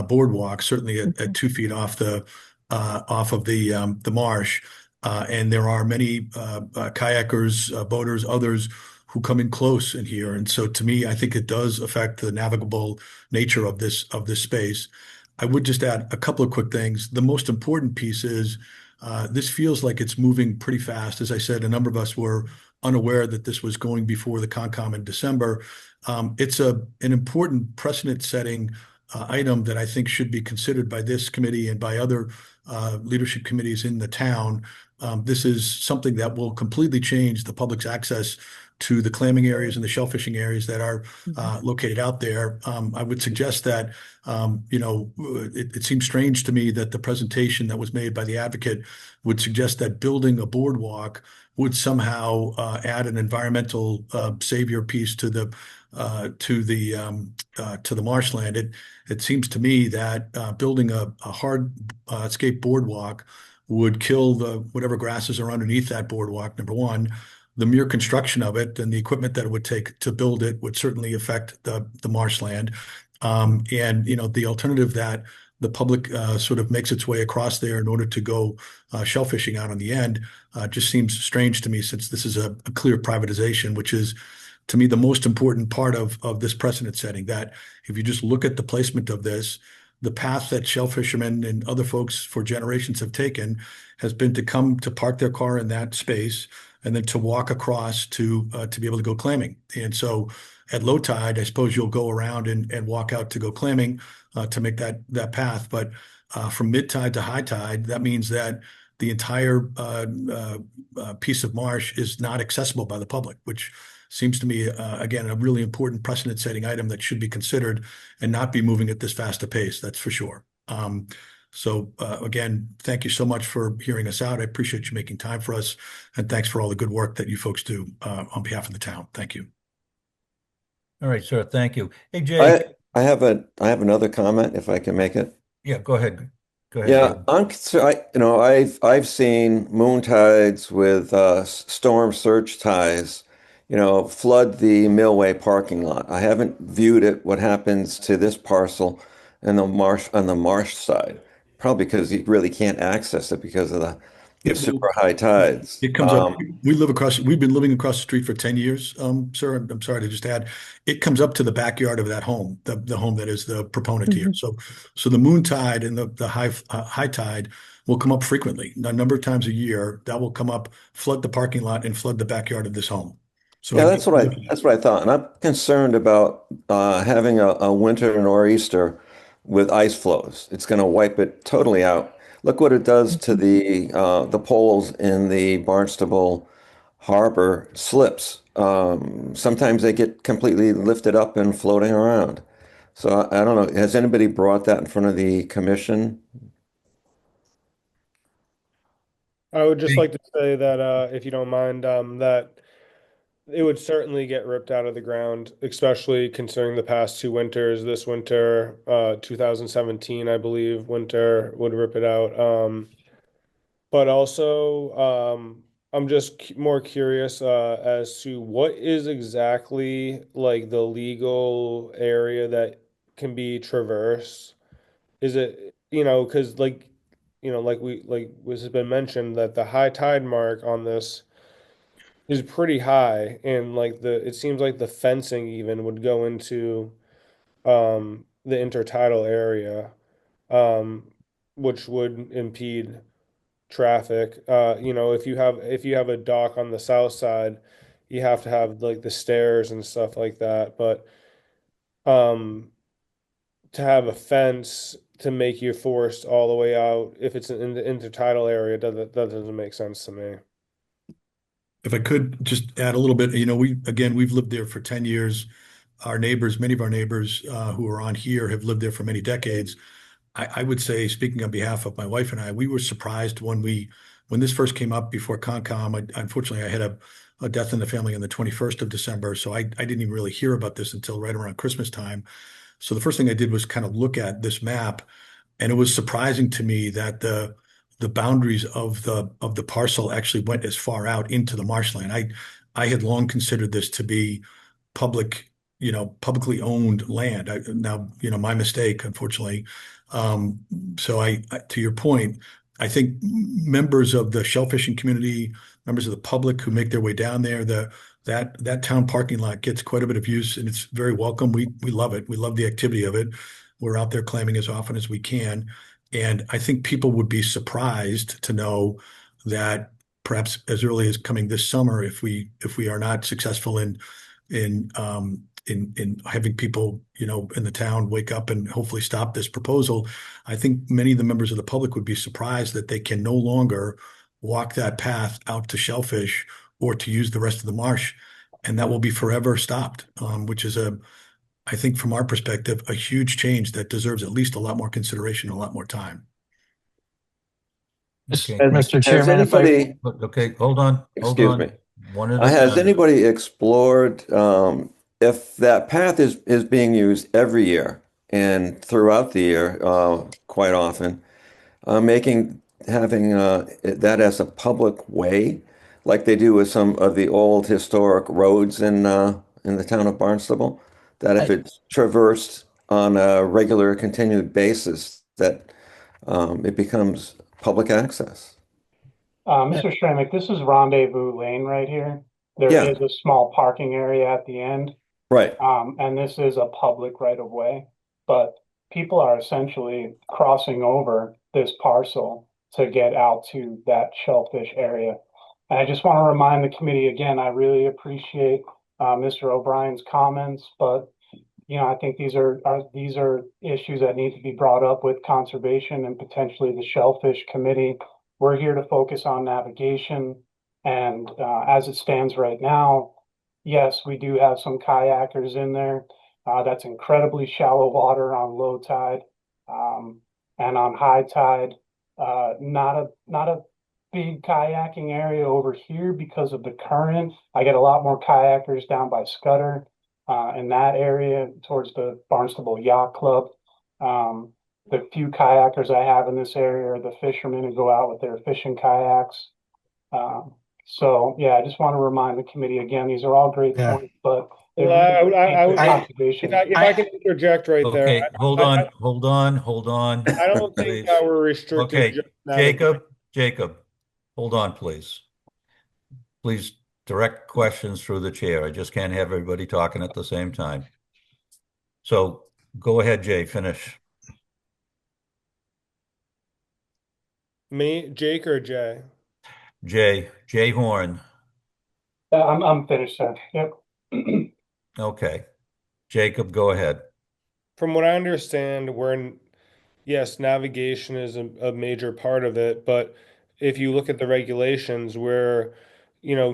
boardwalk, certainly at 2 feet off of the marsh. And there are many kayakers, boaters, others who come in close in here. And so to me, I think it does affect the navigable nature of this space. I would just add a couple of quick things. The most important piece is this feels like it's moving pretty fast. As I said, a number of us were unaware that this was going before the Concom in December. It's an important precedent-setting item that I think should be considered by this committee and by other leadership committees in the town. This is something that will completely change the public's access to the clamming areas and the shellfishing areas that are located out there. I would suggest that, it seems strange to me that the presentation that was made by the advocate would suggest that building a boardwalk would somehow add an environmental savior piece to the marshland. It seems to me that building a hard scape boardwalk would kill whatever grasses are underneath that boardwalk, number one. The mere construction of it and the equipment that it would take to build it would certainly affect the marshland. And the alternative that the public sort of makes its way across there in order to go shellfishing out on the end just seems strange to me, since this is a clear privatization, which is, to me, the most important part of this precedent setting. That if you just look at the placement of this, the path that shell fishermen and other folks for generations have taken has been to come to park their car in that space and then to walk across to be able to go clamming. And so at low tide, I suppose you'll go around and walk out to go clamming to make that path. But from mid tide to high tide, that means that the entire piece of marsh is not accessible by the public, which seems to me, again, a really important precedent-setting item that should be considered and not be moving at this fast a pace, that's for sure. So again, thank you so much for hearing us out. I appreciate you making time for us, and thanks for all the good work that you folks do on behalf of the town. Thank you. All right, sir. Thank you. Hey, I Jay. I have another comment if I can make it. Yeah, go ahead. Go ahead, Yeah, David. I've seen moon tides with storm surge ties, flood the Millway parking lot. I haven't viewed it, what happens to this parcel and the marsh on the marsh side, probably because you really can't access it because of the It will. super high tides. It comes up. We've been living across the street for 10 years, sir. I'm sorry to just add, it comes up to the backyard of that home, the home that is the proponent here. So the moon tide and the high tide will come up frequently, a number of times a year. That will come up, flood the parking lot and flood the backyard of this home. So Yeah, I, that's what I thought, and I'm concerned about having a winter nor'easter with ice flows. It's going to wipe it totally out. Look what it does to the poles in the Barnstable harbor slips. Sometimes they get completely lifted up and floating around. So I don't know. Has anybody brought that in front of the commission? I would just like to say that, if you don't mind, that it would certainly get ripped out of the ground, especially considering the past two winters. This winter, 2017, I believe, winter would rip it out. But also, I'm just more curious as to what is exactly like the legal area that can be traversed. Is it, because like was has been mentioned that the high tide mark on this is pretty high, and like it seems like the fencing even would go into the intertidal area, um, which would impede traffic. If you have a dock on the south side, you have to have like the stairs and stuff like that. But um, to have a fence to make you forced all the way out if it's in the intertidal area, that doesn't make sense to me. if I could just add a little bit, we've lived there for 10 years. Our neighbors, many of our neighbors who are on here have lived there for many decades. I would say, speaking on behalf of my wife and I, we were surprised when this first came up before Concom. Unfortunately, I had a death in the family on the 21st of December, so I didn't even really hear about this until right around Christmas time. So the first thing I did was kind of look at this map, and it was surprising to me that the boundaries of the parcel actually went as far out into the marshland. I had long considered this to be publicly owned land. Now, my mistake, unfortunately. Um, so to your point, I think members of the shellfishing community, members of the public who make their way down there, that town parking lot gets quite a bit of use, and it's very welcome. We love it. We love the activity of it. We're out there clamming as often as we can, and I think people would be surprised to know that perhaps as early as coming this summer, if we are not successful in having people, in the town wake up and hopefully stop this proposal, I think many of the members of the public would be surprised that they can no longer walk that path out to shellfish or to use the rest of the marsh, and that will be forever stopped, which is I think from our perspective, a huge change that deserves at least a lot more consideration, a lot more time. Okay. Mr. Has Chairman, if I anybody, Okay, hold on. excuse me, One at a has time. anybody explored if that path is being used every year and throughout the year, quite often, having that as a public way, like they do with some of the old historic roads in the town of Barnstable, that if I, it's traversed on a regular continued basis, that it becomes public access. Mr. Stramick, this is Rendezvous Lane right here. There Yeah, is a small parking area at the end, right. and this is a public right of way. But people are essentially crossing over this parcel to get out to that shellfish area. And I just want to remind the committee again, I really appreciate Mr. O'Brien's comments, but I think these are issues that need to be brought up with conservation and potentially the Shellfish Committee. We're here to focus on navigation, and as it stands right now, yes, we do have some kayakers in there. That's incredibly shallow water on low tide. and on high tide, not a big kayaking area over here because of the current. I get a lot more kayakers down by Scudder, in that area towards the Barnstable Yacht Club. The few kayakers I have in this area are the fishermen who go out with their fishing kayaks. So yeah, I just want to remind the committee again, these are all great Yeah. points, but they Well, I really would, I need would, good conservation. if I can interject right there, Okay, hold on, I don't think please. that we're restricted Okay, just navigation. Jacob, hold on, please. Please direct questions through the chair. I just can't have everybody talking at the same time. So go ahead, Jay, finish. Me, Jake or Jay? Jay Horn. I'm finished, sir. Yep. Okay. Jacob, go ahead. From what I understand, yes, navigation is a major part of it, but if you look at the regulations, we're,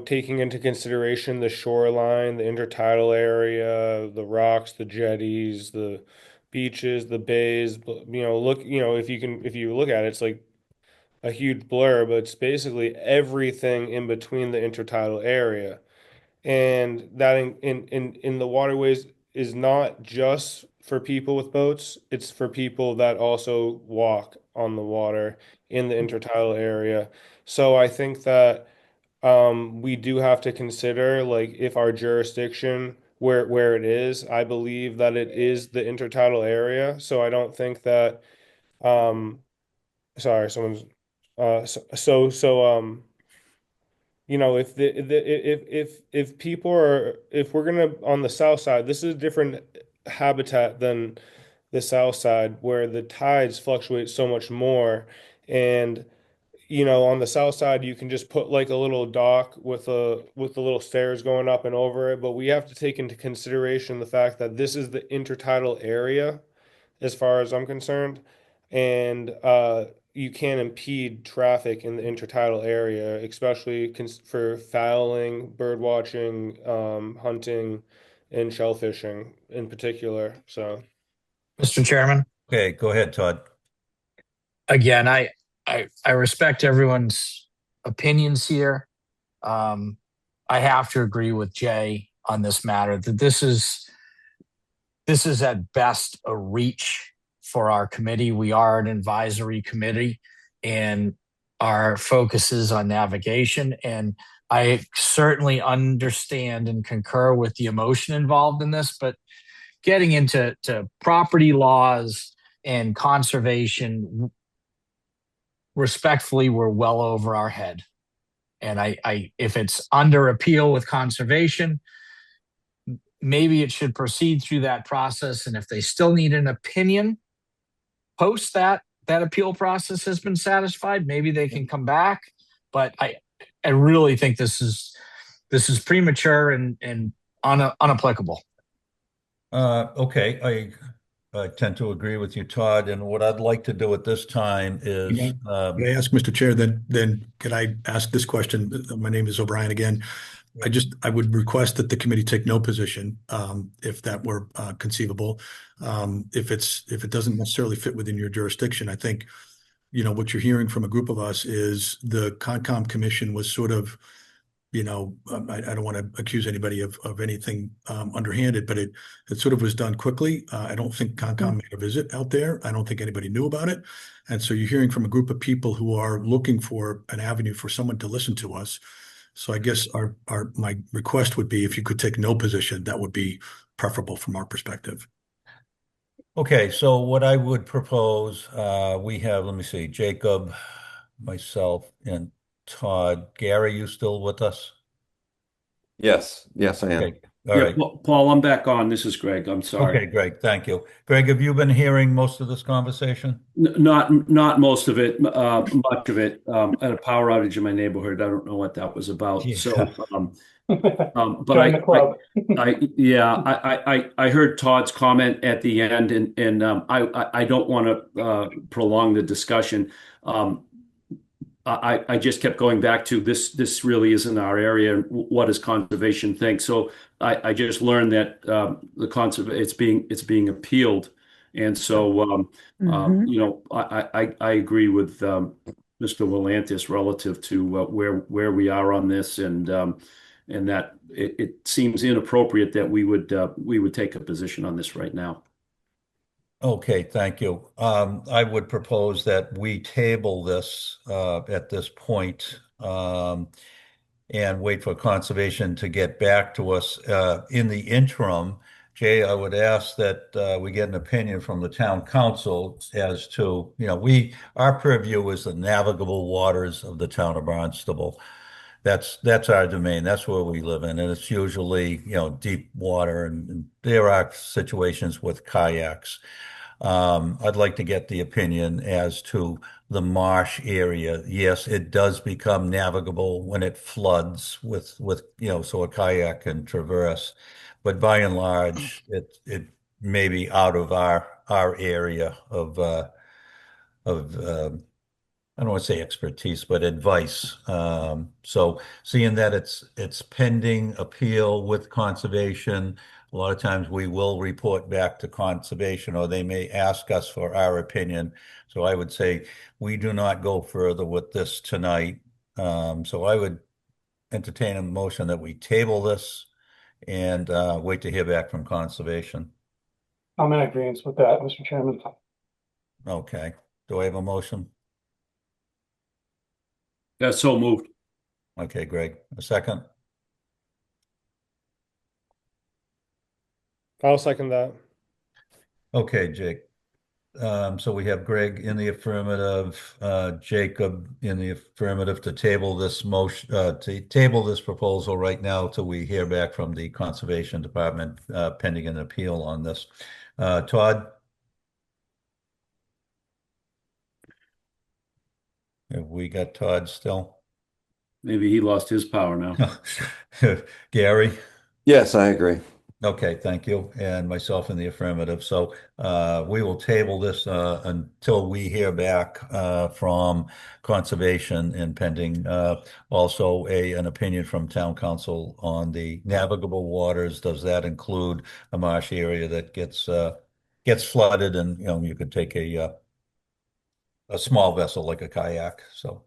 taking into consideration the shoreline, the intertidal area, the rocks, the jetties, the beaches, the bays, if you look at it, it's like a huge blur, but it's basically everything in between the intertidal area. And that in the waterways is not just for people with boats, it's for people that also walk on the water in the intertidal area. So I think that we do have to consider, like, if our jurisdiction where it is, I believe that it is the intertidal area. So I don't think that sorry, someone's if if people are, if we're gonna on the south side, this is a different habitat than the south side where the tides fluctuate so much more. And on the south side you can just put like a little dock with the little stairs going up and over it, but we have to take into consideration the fact that this is the intertidal area as far as I'm concerned. And you can't impede traffic in the intertidal area, especially for fowling, bird watching, hunting, and shellfishing in particular. So, Mr. Chairman, Okay, go ahead, Todd. again, I respect everyone's opinions here. I have to agree with Jay on this matter that this is at best a reach for our committee. We are an advisory committee and our focus is on navigation. And I certainly understand and concur with the emotion involved in this, but getting into property laws and conservation, respectfully, we're well over our head. And if it's under appeal with conservation, maybe it should proceed through that process. And if they still need an opinion post that appeal process has been satisfied, maybe they can come back. But I really think this is premature and unapplicable. Okay, I tend to agree with you, Todd. And what I'd like to do at this time is, Can I ask, Mr. Chair, then can I ask this question? My name is O'Brien again. I would request that the committee take no position, if that were conceivable. If it doesn't necessarily fit within your jurisdiction, I think, what you're hearing from a group of us is the Concom Commission was sort of, I don't want to accuse anybody of anything underhanded, but it sort of was done quickly. I don't think Concom made a visit out there. I don't think anybody knew about it. And so you're hearing from a group of people who are looking for an avenue for someone to listen to us. So I guess my request would be if you could take no position, that would be preferable from our perspective. okay, so what I would propose, we have, let me see, Jacob, myself, and Todd. Gary, you still with us? Yes, I am. Okay, all Yeah, right. Paul, I'm back on. This is Greg. I'm sorry. Okay, Greg, thank you. Greg, have you been hearing most of this conversation? Not most of it, much of it. I had a power outage in my neighborhood. I don't know what that was about. Yeah. So, but Join the club. I heard Todd's comment at the end, and I don't want to prolong the discussion. I just kept going back to this really isn't our area. What does conservation think? So I just learned that it's being appealed And so, Mhm. you know, I agree with Mr. Willantis relative to where we are on this, and that it seems inappropriate that we would take a position on this right now. Okay, thank you. I would propose that we table this at this point and wait for conservation to get back to us. In the interim, Jay, I would ask that we get an opinion from the town council as to, our purview is the navigable waters of the town of Barnstable. That's our domain. That's where we live in, and it's usually, deep water, and there are situations with kayaks. I'd like to get the opinion as to the marsh area. Yes, it does become navigable when it floods so a kayak can traverse. But by and large, it may be out of our area of I don't want to say expertise, but advice. So seeing that it's pending appeal with conservation, a lot of times we will report back to conservation, or they may ask us for our opinion. So I would say we do not go further with this tonight. So I would entertain a motion that we table this and wait to hear back from conservation. I'm in agreement with that, Mr. Chairman. Okay. Do I have a motion? That's so moved. Okay, Greg. A second? I'll second that. Okay, Jake. So we have Greg in the affirmative, Jacob in the affirmative to table this motion, to table this proposal right now till we hear back from the Conservation Department, pending an appeal on this. Todd? Have we got Todd still? Maybe he lost his power now. Gary? Yes, I agree. Okay, thank you. And myself in the affirmative. So we will table this until we hear back from conservation and pending also an opinion from town council on the navigable waters. Does that include a marsh area that gets flooded, and you could take a small vessel like a kayak. So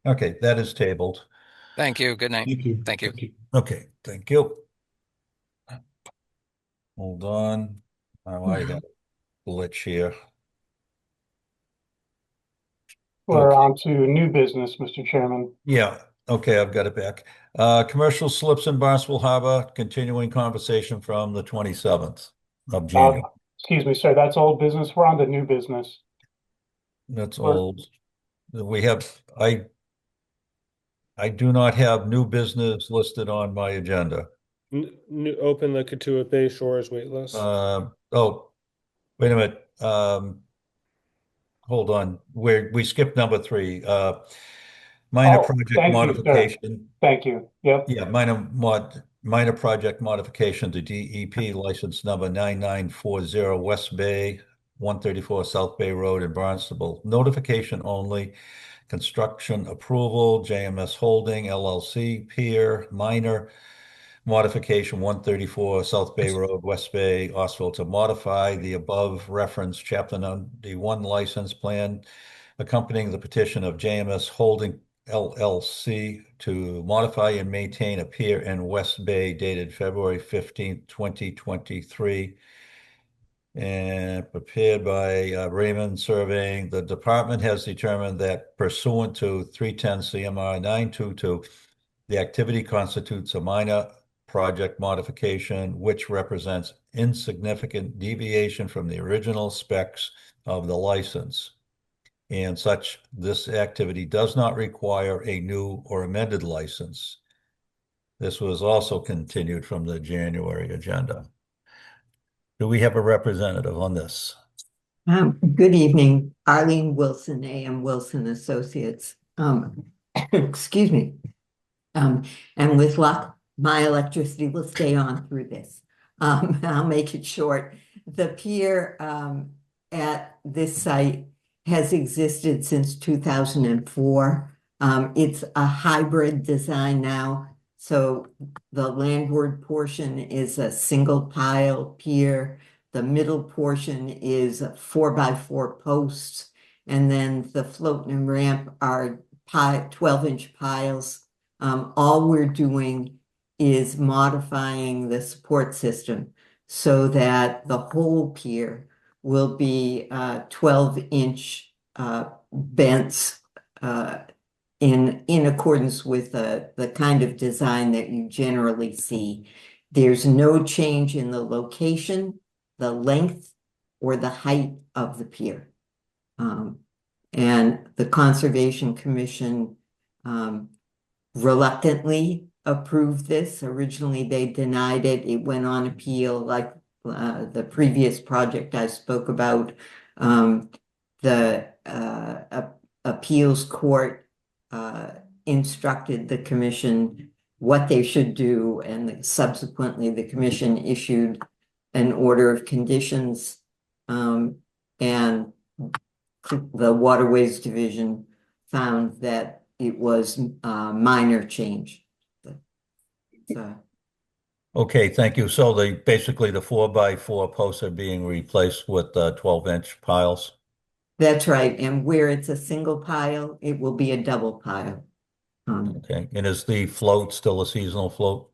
okay, that is tabled. Thank you. Good night. Thank you. Thank you. Okay, thank you. Hold on. Oh, I had a glitch here. We're Okay. on to new business, Mr. Chairman. Yeah, okay, I've got it back. Commercial slips in Barnstable Harbor, continuing conversation from the 27th of January. Excuse me, sir, that's old business. We're on to new business. That's old. I do not have new business listed on my agenda. Open the Katuitt Bay Shores wait list. Oh, wait a minute. Hold on. We skipped number 3. Minor project thank you, sir. modification. Thank you. Yep. Yeah, minor project modification to DEP license number 9940 West Bay, 134 South Bay Road in Barnstable. Notification only. Construction approval, JMS Holding LLC, Pier, minor modification 134 South Bay Road, West Bay, Oswald, to modify the above referenced Chapter 91 license plan accompanying the petition of JMS Holding LLC to modify and maintain a pier in West Bay dated February 15th, 2023. And prepared by Raymond Surveying. The department has determined that pursuant to 310 CMR 922, the activity constitutes a minor project modification, which represents insignificant deviation from the original specs of the license. And this activity does not require a new or amended license. This was also continued from the January agenda. Do we have a representative on this? Good evening, Arlene Wilson, AM Wilson Associates. Excuse me. And with luck, my electricity will stay on through this. I'll make it short. The pier at this site has existed since 2004. It's a hybrid design now. So the landward portion is a single pile pier The middle portion is 4x4 posts, and then the float and ramp are 12-inch piles. All we're doing is modifying the support system so that the whole pier will be 12-inch bents in accordance with the kind of design that you generally see. There's no change in the location, the length, or the height of the pier. And the Conservation Commission reluctantly approved this. Originally, they denied it. It went on appeal like the previous project I spoke about. The appeals court instructed the commission what they should do, and subsequently the commission issued an order of conditions, and the Waterways Division found that it was minor change. So. Okay, thank you. So basically the 4x4 posts are being replaced with 12-inch piles. That's right. And where it's a single pile, it will be a double pile. Okay. And is the float still a seasonal float?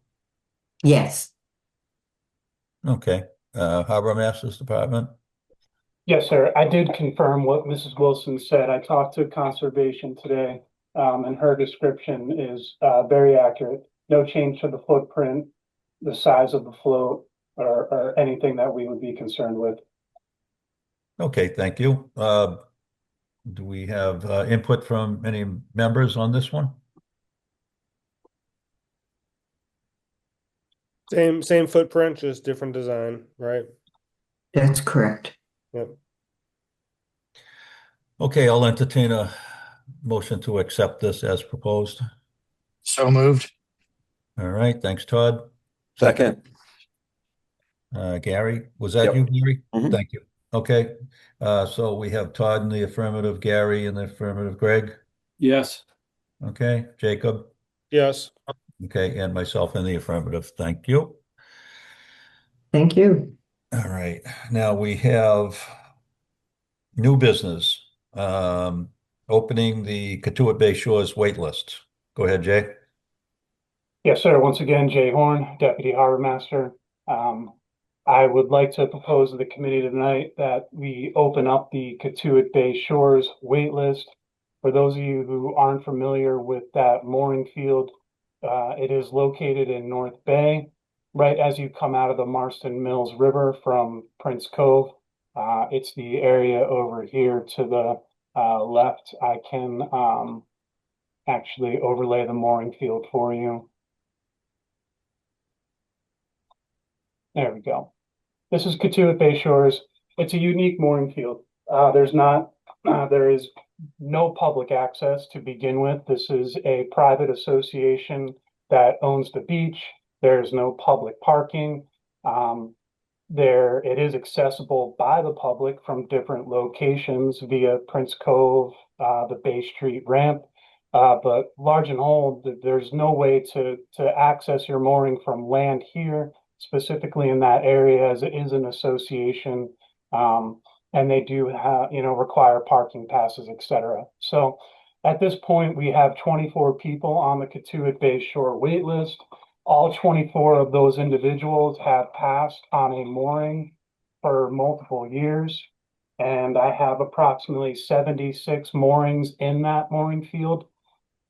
Yes. Okay. Harbor Masters Department? Yes, sir. I did confirm what Mrs. Wilson said. I talked to Conservation today, and her description is very accurate. No change to the footprint, the size of the float, or anything that we would be concerned with. Okay, thank you. Do we have input from any members on this one? Same footprint, just different design, right? That's correct. Yep. Okay, I'll entertain a motion to accept this as proposed. So moved. All right, thanks, Todd. Second. Gary, was that Yep. you, Gary? Mhm. Thank you. Okay, so we have Todd in the affirmative, Gary in the affirmative, Greg? Yes. Okay, Jacob? Yes. Okay, and myself in the affirmative. Thank you. Thank you. All right, now we have new business. Opening the Katuitt Bay Shores wait list. Go ahead, Jay. Yes, sir. Once again, Jay Horn, Deputy Harbor Master. I would like to propose to the committee tonight that we open up the Katuitt Bay Shores wait list. For those of you who aren't familiar with that mooring field, it is located in North Bay, right as you come out of the Marston Mills River from Prince Cove. It's the area over here to the left. I can actually overlay the mooring field for you. There we go. This is Katuitt Bay Shores. It's a unique mooring field. There is no public access to begin with. This is a private association that owns the beach. There's no public parking. It is accessible by the public from different locations via Prince Cove, the Bay Street ramp. But large and whole, there's no way to access your mooring from land here, specifically in that area, as it is an association. And they do have, require parking passes, etc. So at this point, we have 24 people on the Katuitt Bay Shore wait list. All 24 of those individuals have passed on a mooring for multiple years. And I have approximately 76 moorings in that mooring field.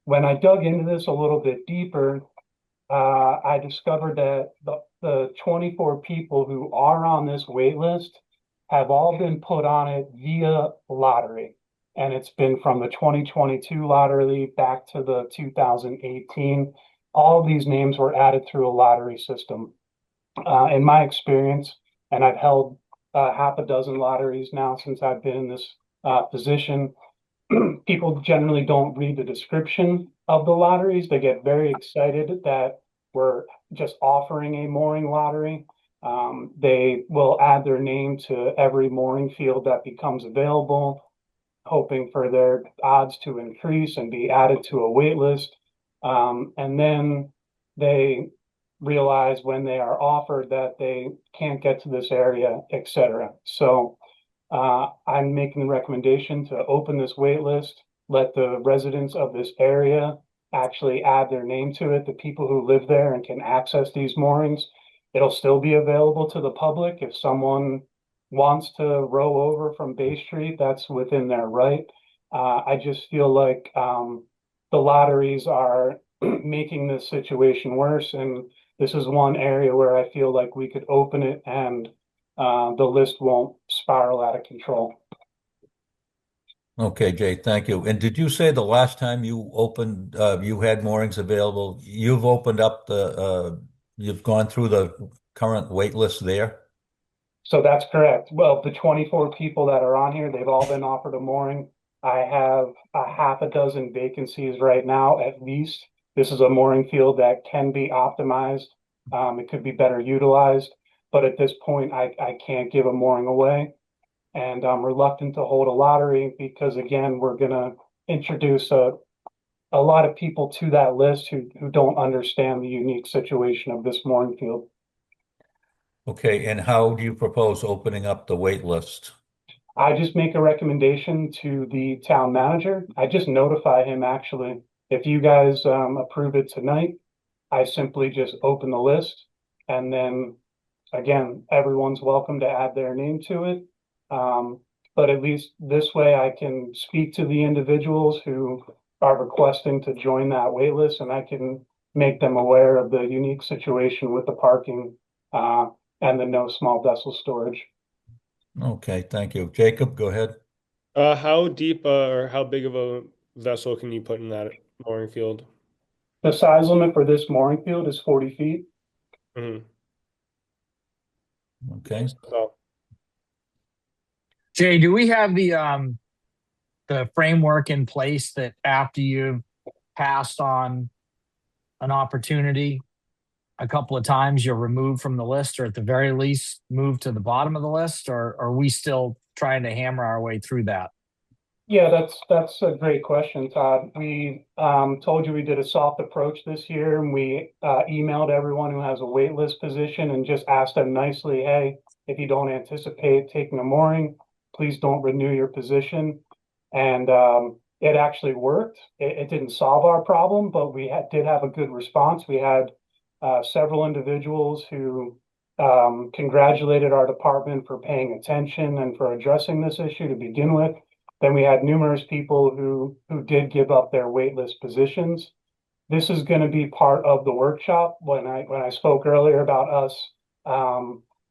When I dug into this a little bit deeper, I discovered that the 24 people who are on this wait list have all been put on it via lottery. And it's been from the 2022 lottery back to the 2018. All of these names were added through a lottery system. In my experience, and I've held half a dozen lotteries now since I've been in this position, people generally don't read the description of the lotteries. They get very excited that we're just offering a mooring lottery. They will add their name to every mooring field that becomes available, hoping for their odds to increase and be added to a wait list. And then they realize when they are offered that they can't get to this area, etc. So I'm making the recommendation to open this wait list, let the residents of this area actually add their name to it, the people who live there and can access these moorings. It'll still be available to the public. If someone wants to row over from Bay Street, that's within their right. I just feel like the lotteries are making this situation worse, and this is one area where I feel like we could open it and the list won't spiral out of control. Okay, Jay, thank you. And did you say the last time you opened, you had moorings available? You've opened up you've gone through the current wait list there? So that's correct. Well, the 24 people that are on here, they've all been offered a mooring. I have a half a dozen vacancies right now, at least. This is a mooring field that can be optimized. It could be better utilized, but at this point, I can't give a mooring away. And I'm reluctant to hold a lottery because, again, we're going to introduce a lot of people to that list who don't understand the unique situation of this mooring field. Okay, and how do you propose opening up the wait list? I just make a recommendation to the town manager. I just notify him actually. If you guys approve it tonight, I simply just open the list, and then again, everyone's welcome to add their name to it. But at least this way I can speak to the individuals who are requesting to join that wait list, and I can make them aware of the unique situation with the parking and the no small vessel storage. Okay, thank you. Jacob, go ahead. How deep or how big of a vessel can you put in that mooring field? The size limit for this mooring field is 40 feet. Mhm. Okay. So, Jay, do we have the framework in place that after you've passed on an opportunity a couple of times, you're removed from the list, or at the very least moved to the bottom of the list, or are we still trying to hammer our way through that? Yeah, that's a great question, Todd. We told you we did a soft approach this year, and we emailed everyone who has a wait list position and just asked them nicely, hey, if you don't anticipate taking a mooring, please don't renew your position. And it actually worked. It didn't solve our problem, but did have a good response. We had several individuals who congratulated our department for paying attention and for addressing this issue to begin with. Then we had numerous people who did give up their waitlist positions. This is going to be part of the workshop. When I spoke earlier about us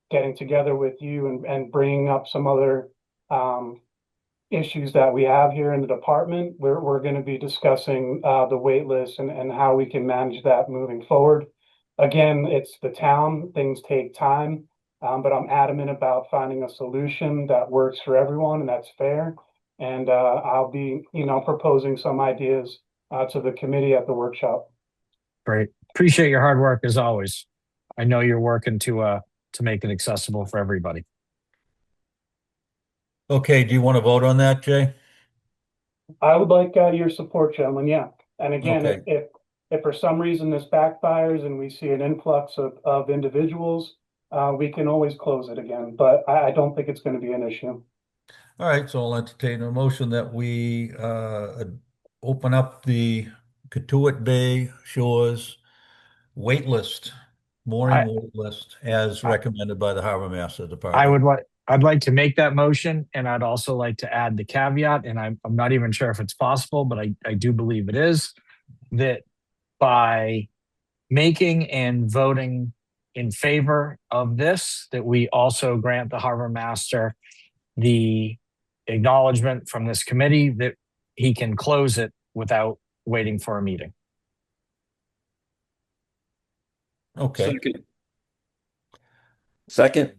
getting together with you and bringing up some other issues that we have here in the department, we're going to be discussing the wait list and how we can manage that moving forward. Again, it's the town, things take time, but I'm adamant about finding a solution that works for everyone and that's fair. And I'll be, proposing some ideas to the committee at the workshop. Great. Appreciate your hard work as always. I know you're working to make it accessible for everybody. Okay, do you want to vote on that, Jay? I would like your support, gentlemen. Yeah. And again, Okay. if for some reason this backfires and we see an influx of individuals, we can always close it again. But I don't think it's going to be an issue. All right, so I'll entertain a motion that we open up the Katuitt Bay Shores wait list, mooring wait list, as recommended by the Harbor Master Department. I'd like to make that motion, and I'd also like to add the caveat, and I'm not even sure if it's possible, but I do believe it is, that by making and voting in favor of this, that we also grant the Harbor Master the acknowledgement from this committee that he can close it without waiting for a meeting. Okay. Second.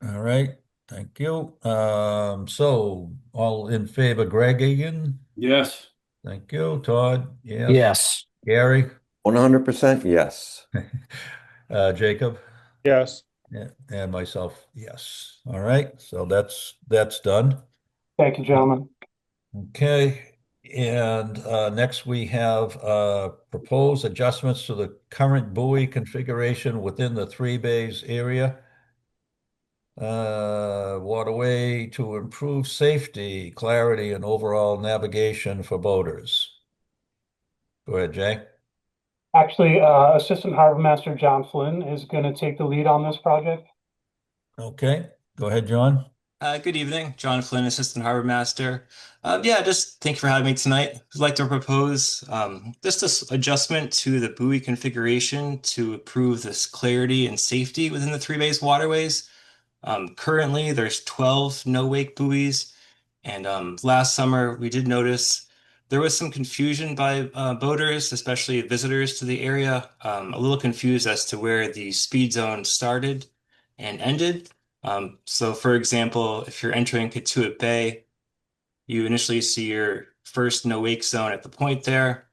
All right, thank you. So all in favor, Greg Egan? Yes. Thank you. Todd? Yes. Yes. Gary? 100% yes. Jacob? yes. Yeah, and myself, yes. All right, so that's done. Thank you, gentlemen. Okay. And next we have proposed adjustments to the current buoy configuration within the three bays area. Waterway to improve safety, clarity, and overall navigation for boaters. Go ahead, Jay. Actually, Assistant Harbor Master John Flynn is going to take the lead on this project. Okay, go ahead, John. Good evening, John Flynn, Assistant Harbor Master. Yeah, just thank you for having me tonight. I'd like to propose just this adjustment to the buoy configuration to improve this clarity and safety within the three bays waterways. Currently, there's 12 no-wake buoys, and last summer we did notice there was some confusion by boaters, especially visitors to the area, a little confused as to where the speed zone started and ended. So for example, if you're entering Katuitt Bay, you initially see your first no wake zone at the point there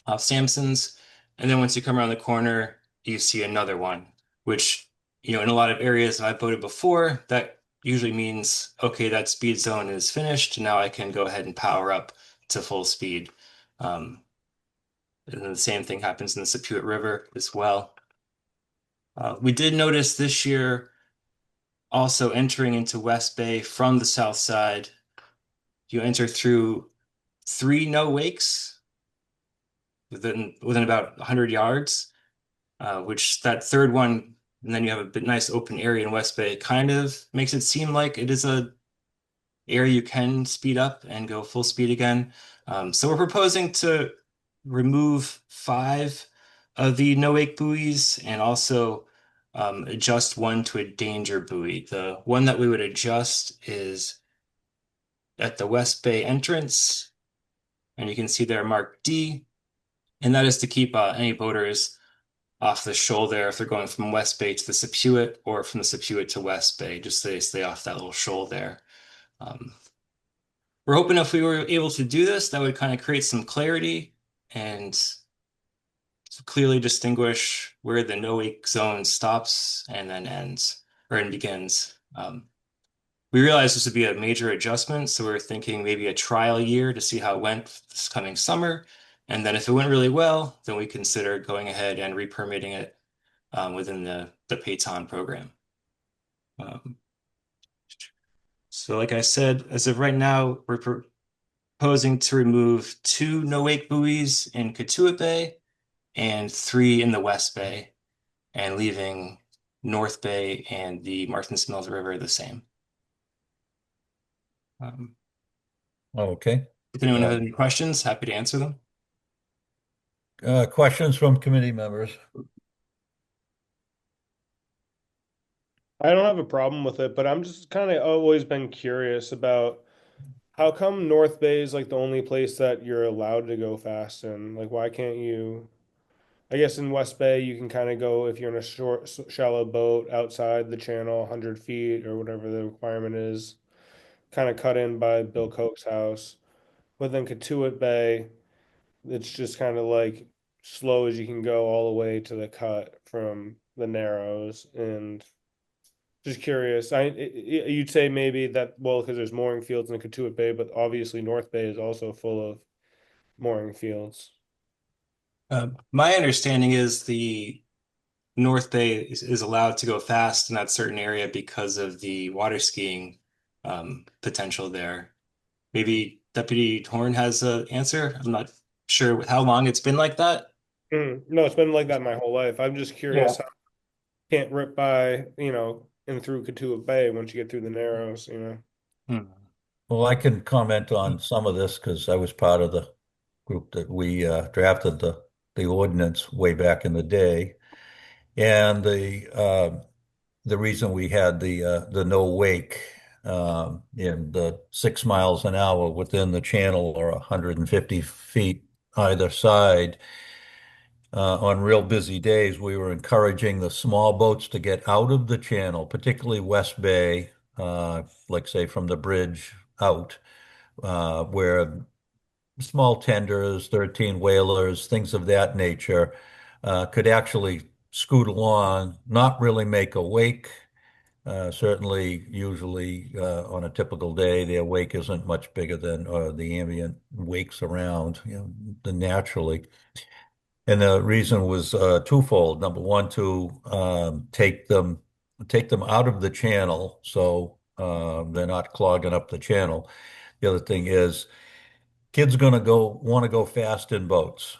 off Sampson's. And then once you come around the corner, you see another one, which, in a lot of areas I've boated before, that usually means, okay, that speed zone is finished. Now I can go ahead and power up to full speed. And then the same thing happens in the Sepuit River as well. We did notice this year also entering into West Bay from the south side, you enter through 3 no wakes within about 100 yards, which that third one, and then you have a bit nice open area in West Bay, kind of makes it seem like it is a area you can speed up and go full speed again. So we're proposing to remove 5 of the no wake buoys and also adjust one to a danger buoy. The one that we would adjust is at the West Bay entrance, and you can see there marked D, and that is to keep any boaters off the shoal there if they're going from West Bay to the Sepuit or from the Sepuit to West Bay, just so they stay off that little shoal there. We're hoping if we were able to do this, that would kind of create some clarity and clearly distinguish where the no wake zone stops and then ends or begins. We realized this would be a major adjustment, so we were thinking maybe a trial year to see how it went this coming summer. And then if it went really well, then we consider going ahead and re-permitting it within the Payton program. So like I said, as of right now, we're proposing to remove 2 no-wake buoys in Katuitt Bay and 3 in the West Bay, and leaving North Bay and the Martins Mills River the same. Okay. If anyone has any questions, happy to answer them. Questions from committee members? I don't have a problem with it, but I'm just kind of always been curious about how come North Bay is like the only place that you're allowed to go fast in? Like, why can't you? I guess in West Bay, you can kind of go if you're in a short, shallow boat outside the channel, 100 feet or whatever the requirement is, kind of cut in by Bill Koch's house. But then Katuitt Bay, it's just kind of like slow as you can go all the way to the cut from the Narrows. And just curious, you'd say maybe that, well, because there's mooring fields in the Katuitt Bay, but obviously North Bay is also full of mooring fields. My understanding is the North Bay is allowed to go fast in that certain area because of the water skiing potential there. Maybe Deputy Horn has an answer. I'm not sure how long it's been like that. No, it's been like that my whole life. I'm just curious Yeah. how you can't rip by, and through Katuitt Bay once you get through the Narrows, Well, I can comment on some of this because I was part of the group that we drafted the ordinance way back in the day. And the reason we had the no wake in the 6 miles an hour within the channel or 150 feet either side. On real busy days, we were encouraging the small boats to get out of the channel, particularly West Bay, like say from the bridge out, where small tenders, 13 whalers, things of that nature, could actually scoot along, not really make a wake, Certainly, usually on a typical day, their wake isn't much bigger than the ambient wakes around, naturally. And the reason was twofold. Number one, to take them out of the channel so they're not clogging up the channel. The other thing is kids gonna go want to go fast in boats.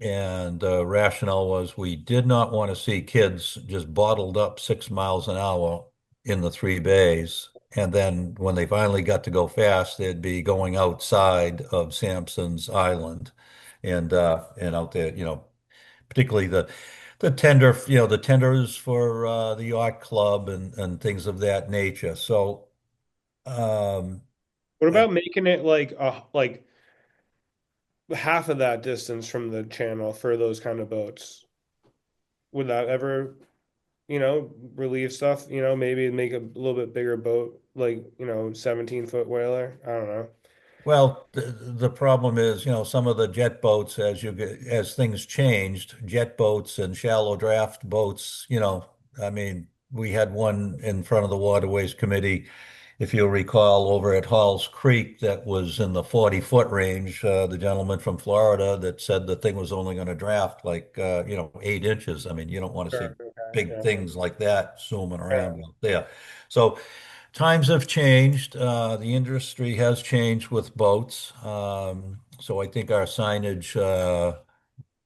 And rationale was we did not want to see kids just bottled up 6 miles an hour in the three bays. And then when they finally got to go fast, they'd be going outside of Sampson's Island and out there, particularly the tender, the tenders for the yacht club and things of that nature. So um, What about making it like half of that distance from the channel for those kind of boats? Would that ever, relieve stuff? Maybe make a little bit bigger boat, like, 17-foot whaler. I don't know. Well, the problem is, some of the jet boats, as things changed, jet boats and shallow draft boats, I mean, we had one in front of the Waterways Committee, if you'll recall, over at Halls Creek that was in the 40-foot range. The gentleman from Florida that said the thing was only going to draft like, 8 inches. I mean, you don't want to see Sure, okay, big yeah. things like that zooming Yeah. around out there. So times have changed. The industry has changed with boats. So I think our signage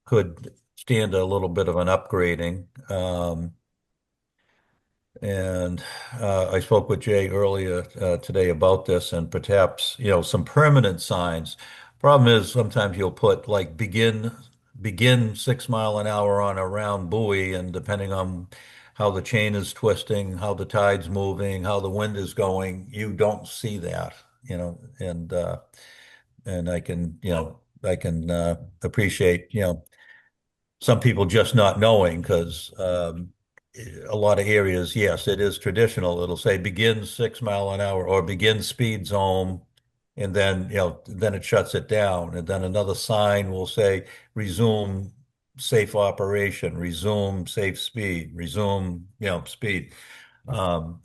could stand a little bit of an upgrading. And I spoke with Jay earlier today about this and perhaps, some permanent signs. Problem is sometimes you'll put like begin 6 mile an hour on a round buoy, and depending on how the chain is twisting, how the tide's moving, how the wind is going, you don't see that, and I can appreciate, some people just not knowing because a lot of areas, yes, it is traditional. It'll say begin 6 mile an hour or begin speed zone, and then then it shuts it down, and then another sign will say resume safe operation, resume safe speed, resume speed. Um,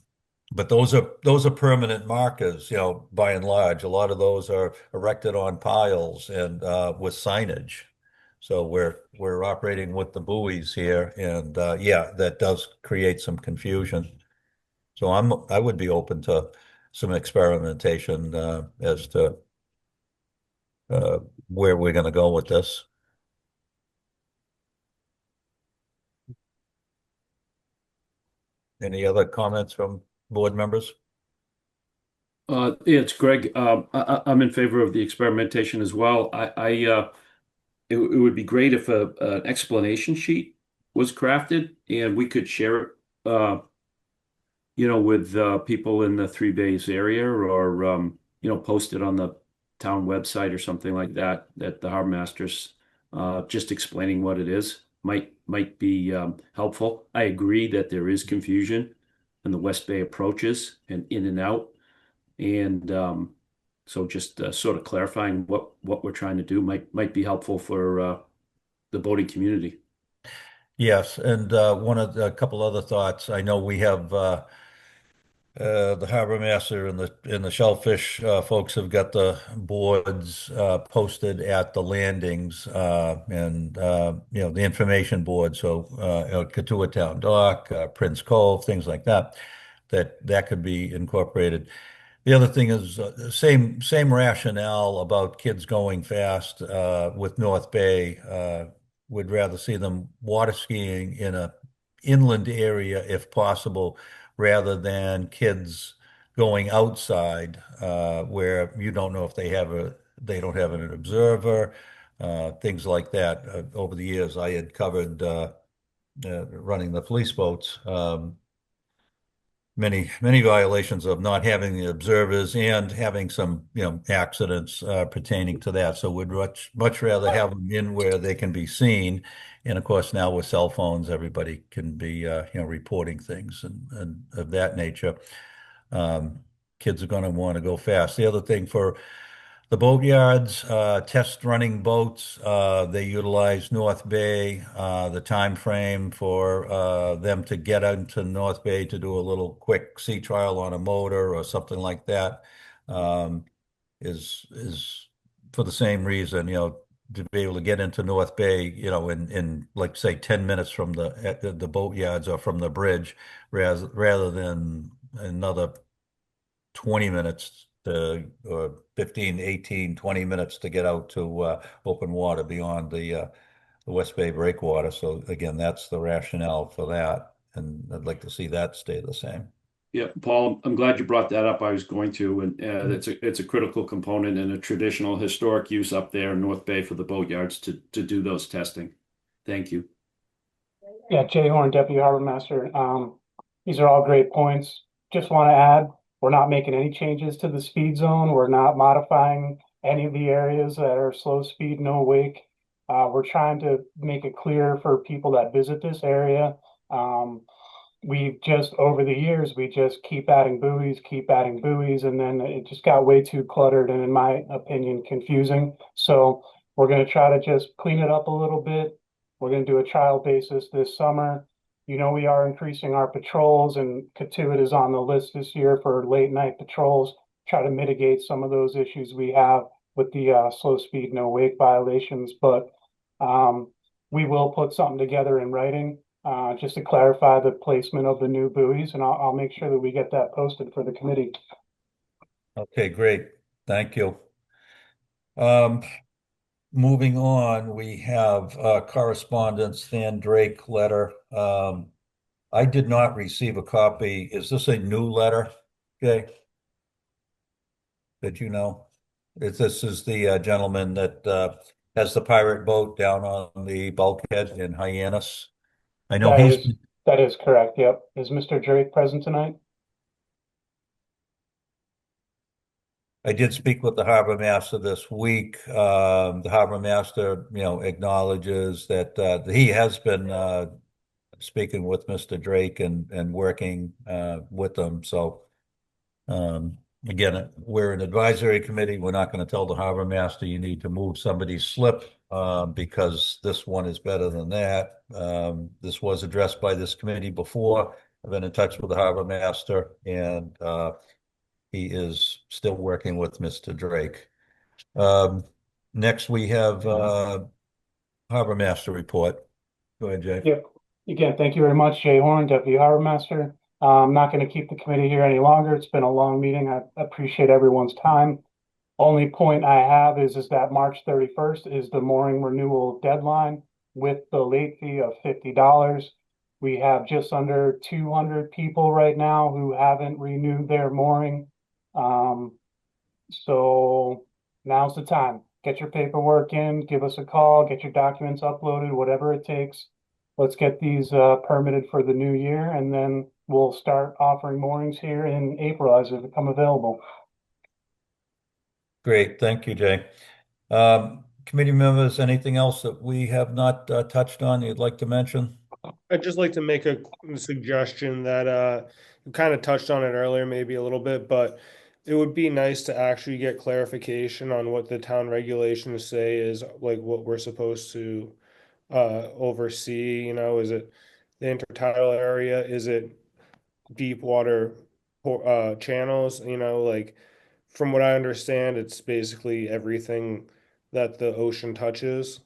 but those are permanent markers, by and large. A lot of those are erected on piles and with signage. So we're operating with the buoys here, and yeah, that does create some confusion. So I would be open to some experimentation as to uh, where we're going to go with this. Any other comments from board members? Yeah, it's Greg. I'm in favor of the experimentation as well. It would be great if an explanation sheet was crafted and we could share it, with people in the Three Bays area or, post it on the town website or something like that, that the harbor masters, just explaining what it is might be helpful. I agree that there is confusion in the West Bay approaches and in and out. And so just sort of clarifying what we're trying to do might be helpful for the boating community. Yes, and a couple other thoughts. I know we have the harbor master and the shellfish folks have got the boards posted at the landings and the information board. So Katuah Town Dock, Prince Cove, things like that. That could be incorporated. The other thing is same rationale about kids going fast with North Bay. Would rather see them water skiing in a inland area if possible, rather than kids going outside where you don't know if they don't have an observer, things like that. Over the years, I had covered running the police boats. Many violations of not having the observers and having some accidents pertaining to that. So we'd much rather have them in where they can be seen. And of course, now with cell phones, everybody can be reporting things and of that nature. Um, Kids are going to want to go fast. The other thing for The boatyards, test running boats, they utilize North Bay. The time frame for them to get into North Bay to do a little quick sea trial on a motor or something like that um, is for the same reason, to be able to get into North Bay, in like say 10 minutes from the boatyards or from the bridge, rather than another 20 minutes to, or 15, 18, 20 minutes to get out to open water beyond the West Bay breakwater. So again, that's the rationale for that. And I'd like to see that stay the same. Yeah, Paul, I'm glad you brought that up. I was going to, and it's a critical component and a traditional historic use up there in North Bay for the boatyards to do those testing. Thank you. Yeah, Jay Horn, Deputy Harbor Master. These are all great points. Just want to add, we're not making any changes to the speed zone. We're not modifying any of the areas that are slow speed, no wake. We're trying to make it clear for people that visit this area. We just, over the years, we just keep adding buoys, and then it just got way too cluttered and, in my opinion, confusing. So we're going to try to just clean it up a little bit. We're going to do a trial basis this summer. We are increasing our patrols, and Katuitt is on the list this year for late night patrols, try to mitigate some of those issues we have with the slow speed, no wake violations. But we will put something together in writing just to clarify the placement of the new buoys, and I'll make sure that we get that posted for the committee. Okay, great. Thank you. Moving on, we have correspondence, Stan Drake letter. I did not receive a copy. Is this a new letter, Jay? Did you know? This is the gentleman that has the pirate boat down on the bulkhead in Hyannis. I know That is correct. Yep. Is Mr. Drake present tonight? I did speak with the harbor master this week. The harbor master, acknowledges that he has been speaking with Mr. Drake and working with them. So again, we're an advisory committee. We're not going to tell the harbor master you need to move somebody's slip because this one is better than that. This was addressed by this committee before. I've been in touch with the harbor master, and he is still working with Mr. Drake. Next, we have harbor master report. Go ahead, Jay. Yep. Again, thank you very much, Jay Horn, Deputy Harbor Master. I'm not going to keep the committee here any longer. It's been a long meeting. I appreciate everyone's time. Only point I have is that March 31st is the mooring renewal deadline with the late fee of $50. We have just under 200 people right now who haven't renewed their mooring. So now's the time. Get your paperwork in, give us a call, get your documents uploaded, whatever it takes. Let's get these permitted for the new year, and then we'll start offering moorings here in April as they become available. Great. Thank you, Jay. Committee members, anything else that we have not touched on you'd like to mention? I'd just like to make a suggestion that you kind of touched on it earlier, maybe a little bit, but it would be nice to actually get clarification on what the town regulations say is like what we're supposed to oversee. Is it the intertidal area? Is it deep water channels? Like from what I understand, it's basically everything that the ocean touches.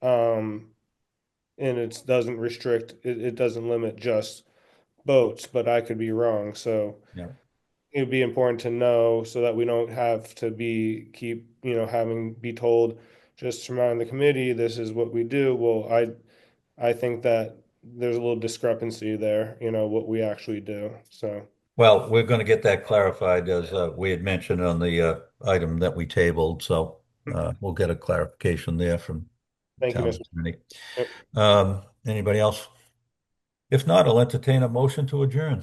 Um, and it doesn't restrict, it doesn't limit just boats, but I could be wrong. So Yeah. it would be important to know so that we don't have to keep, having be told just from on the committee, this is what we do. Well, I think that there's a little discrepancy there, what we actually do. So Well, we're going to get that clarified as we had mentioned on the item that we tabled. So we'll get a clarification there from thank you, town Mr. attorney. Yep. Anybody else? If not, I'll entertain a motion to adjourn.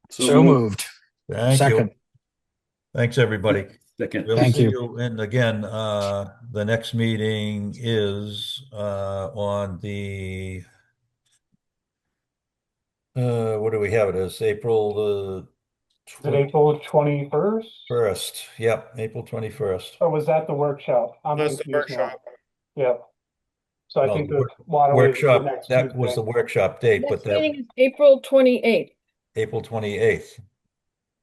So moved. Thank Second. you. Thanks, everybody. Second. We'll Thank see you. you. And again, the next meeting is on the what do we have it as? April Is it April 21st? First, yep, April 21st. Or was that the workshop? I'm That's the confused now. workshop. Yep. So I No, think the the Waterways is the workshop, next that was the Tuesday. workshop date, but Next meeting that, is April 28th. April 28th.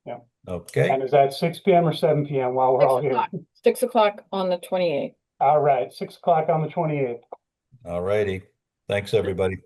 Yeah. Okay, And is that 6 p.m. or 7 p.m. while we're 6 all here? o'clock. 6 o'clock on the 28th. All right, 6 o'clock on the 28th. all righty. Thanks, everybody.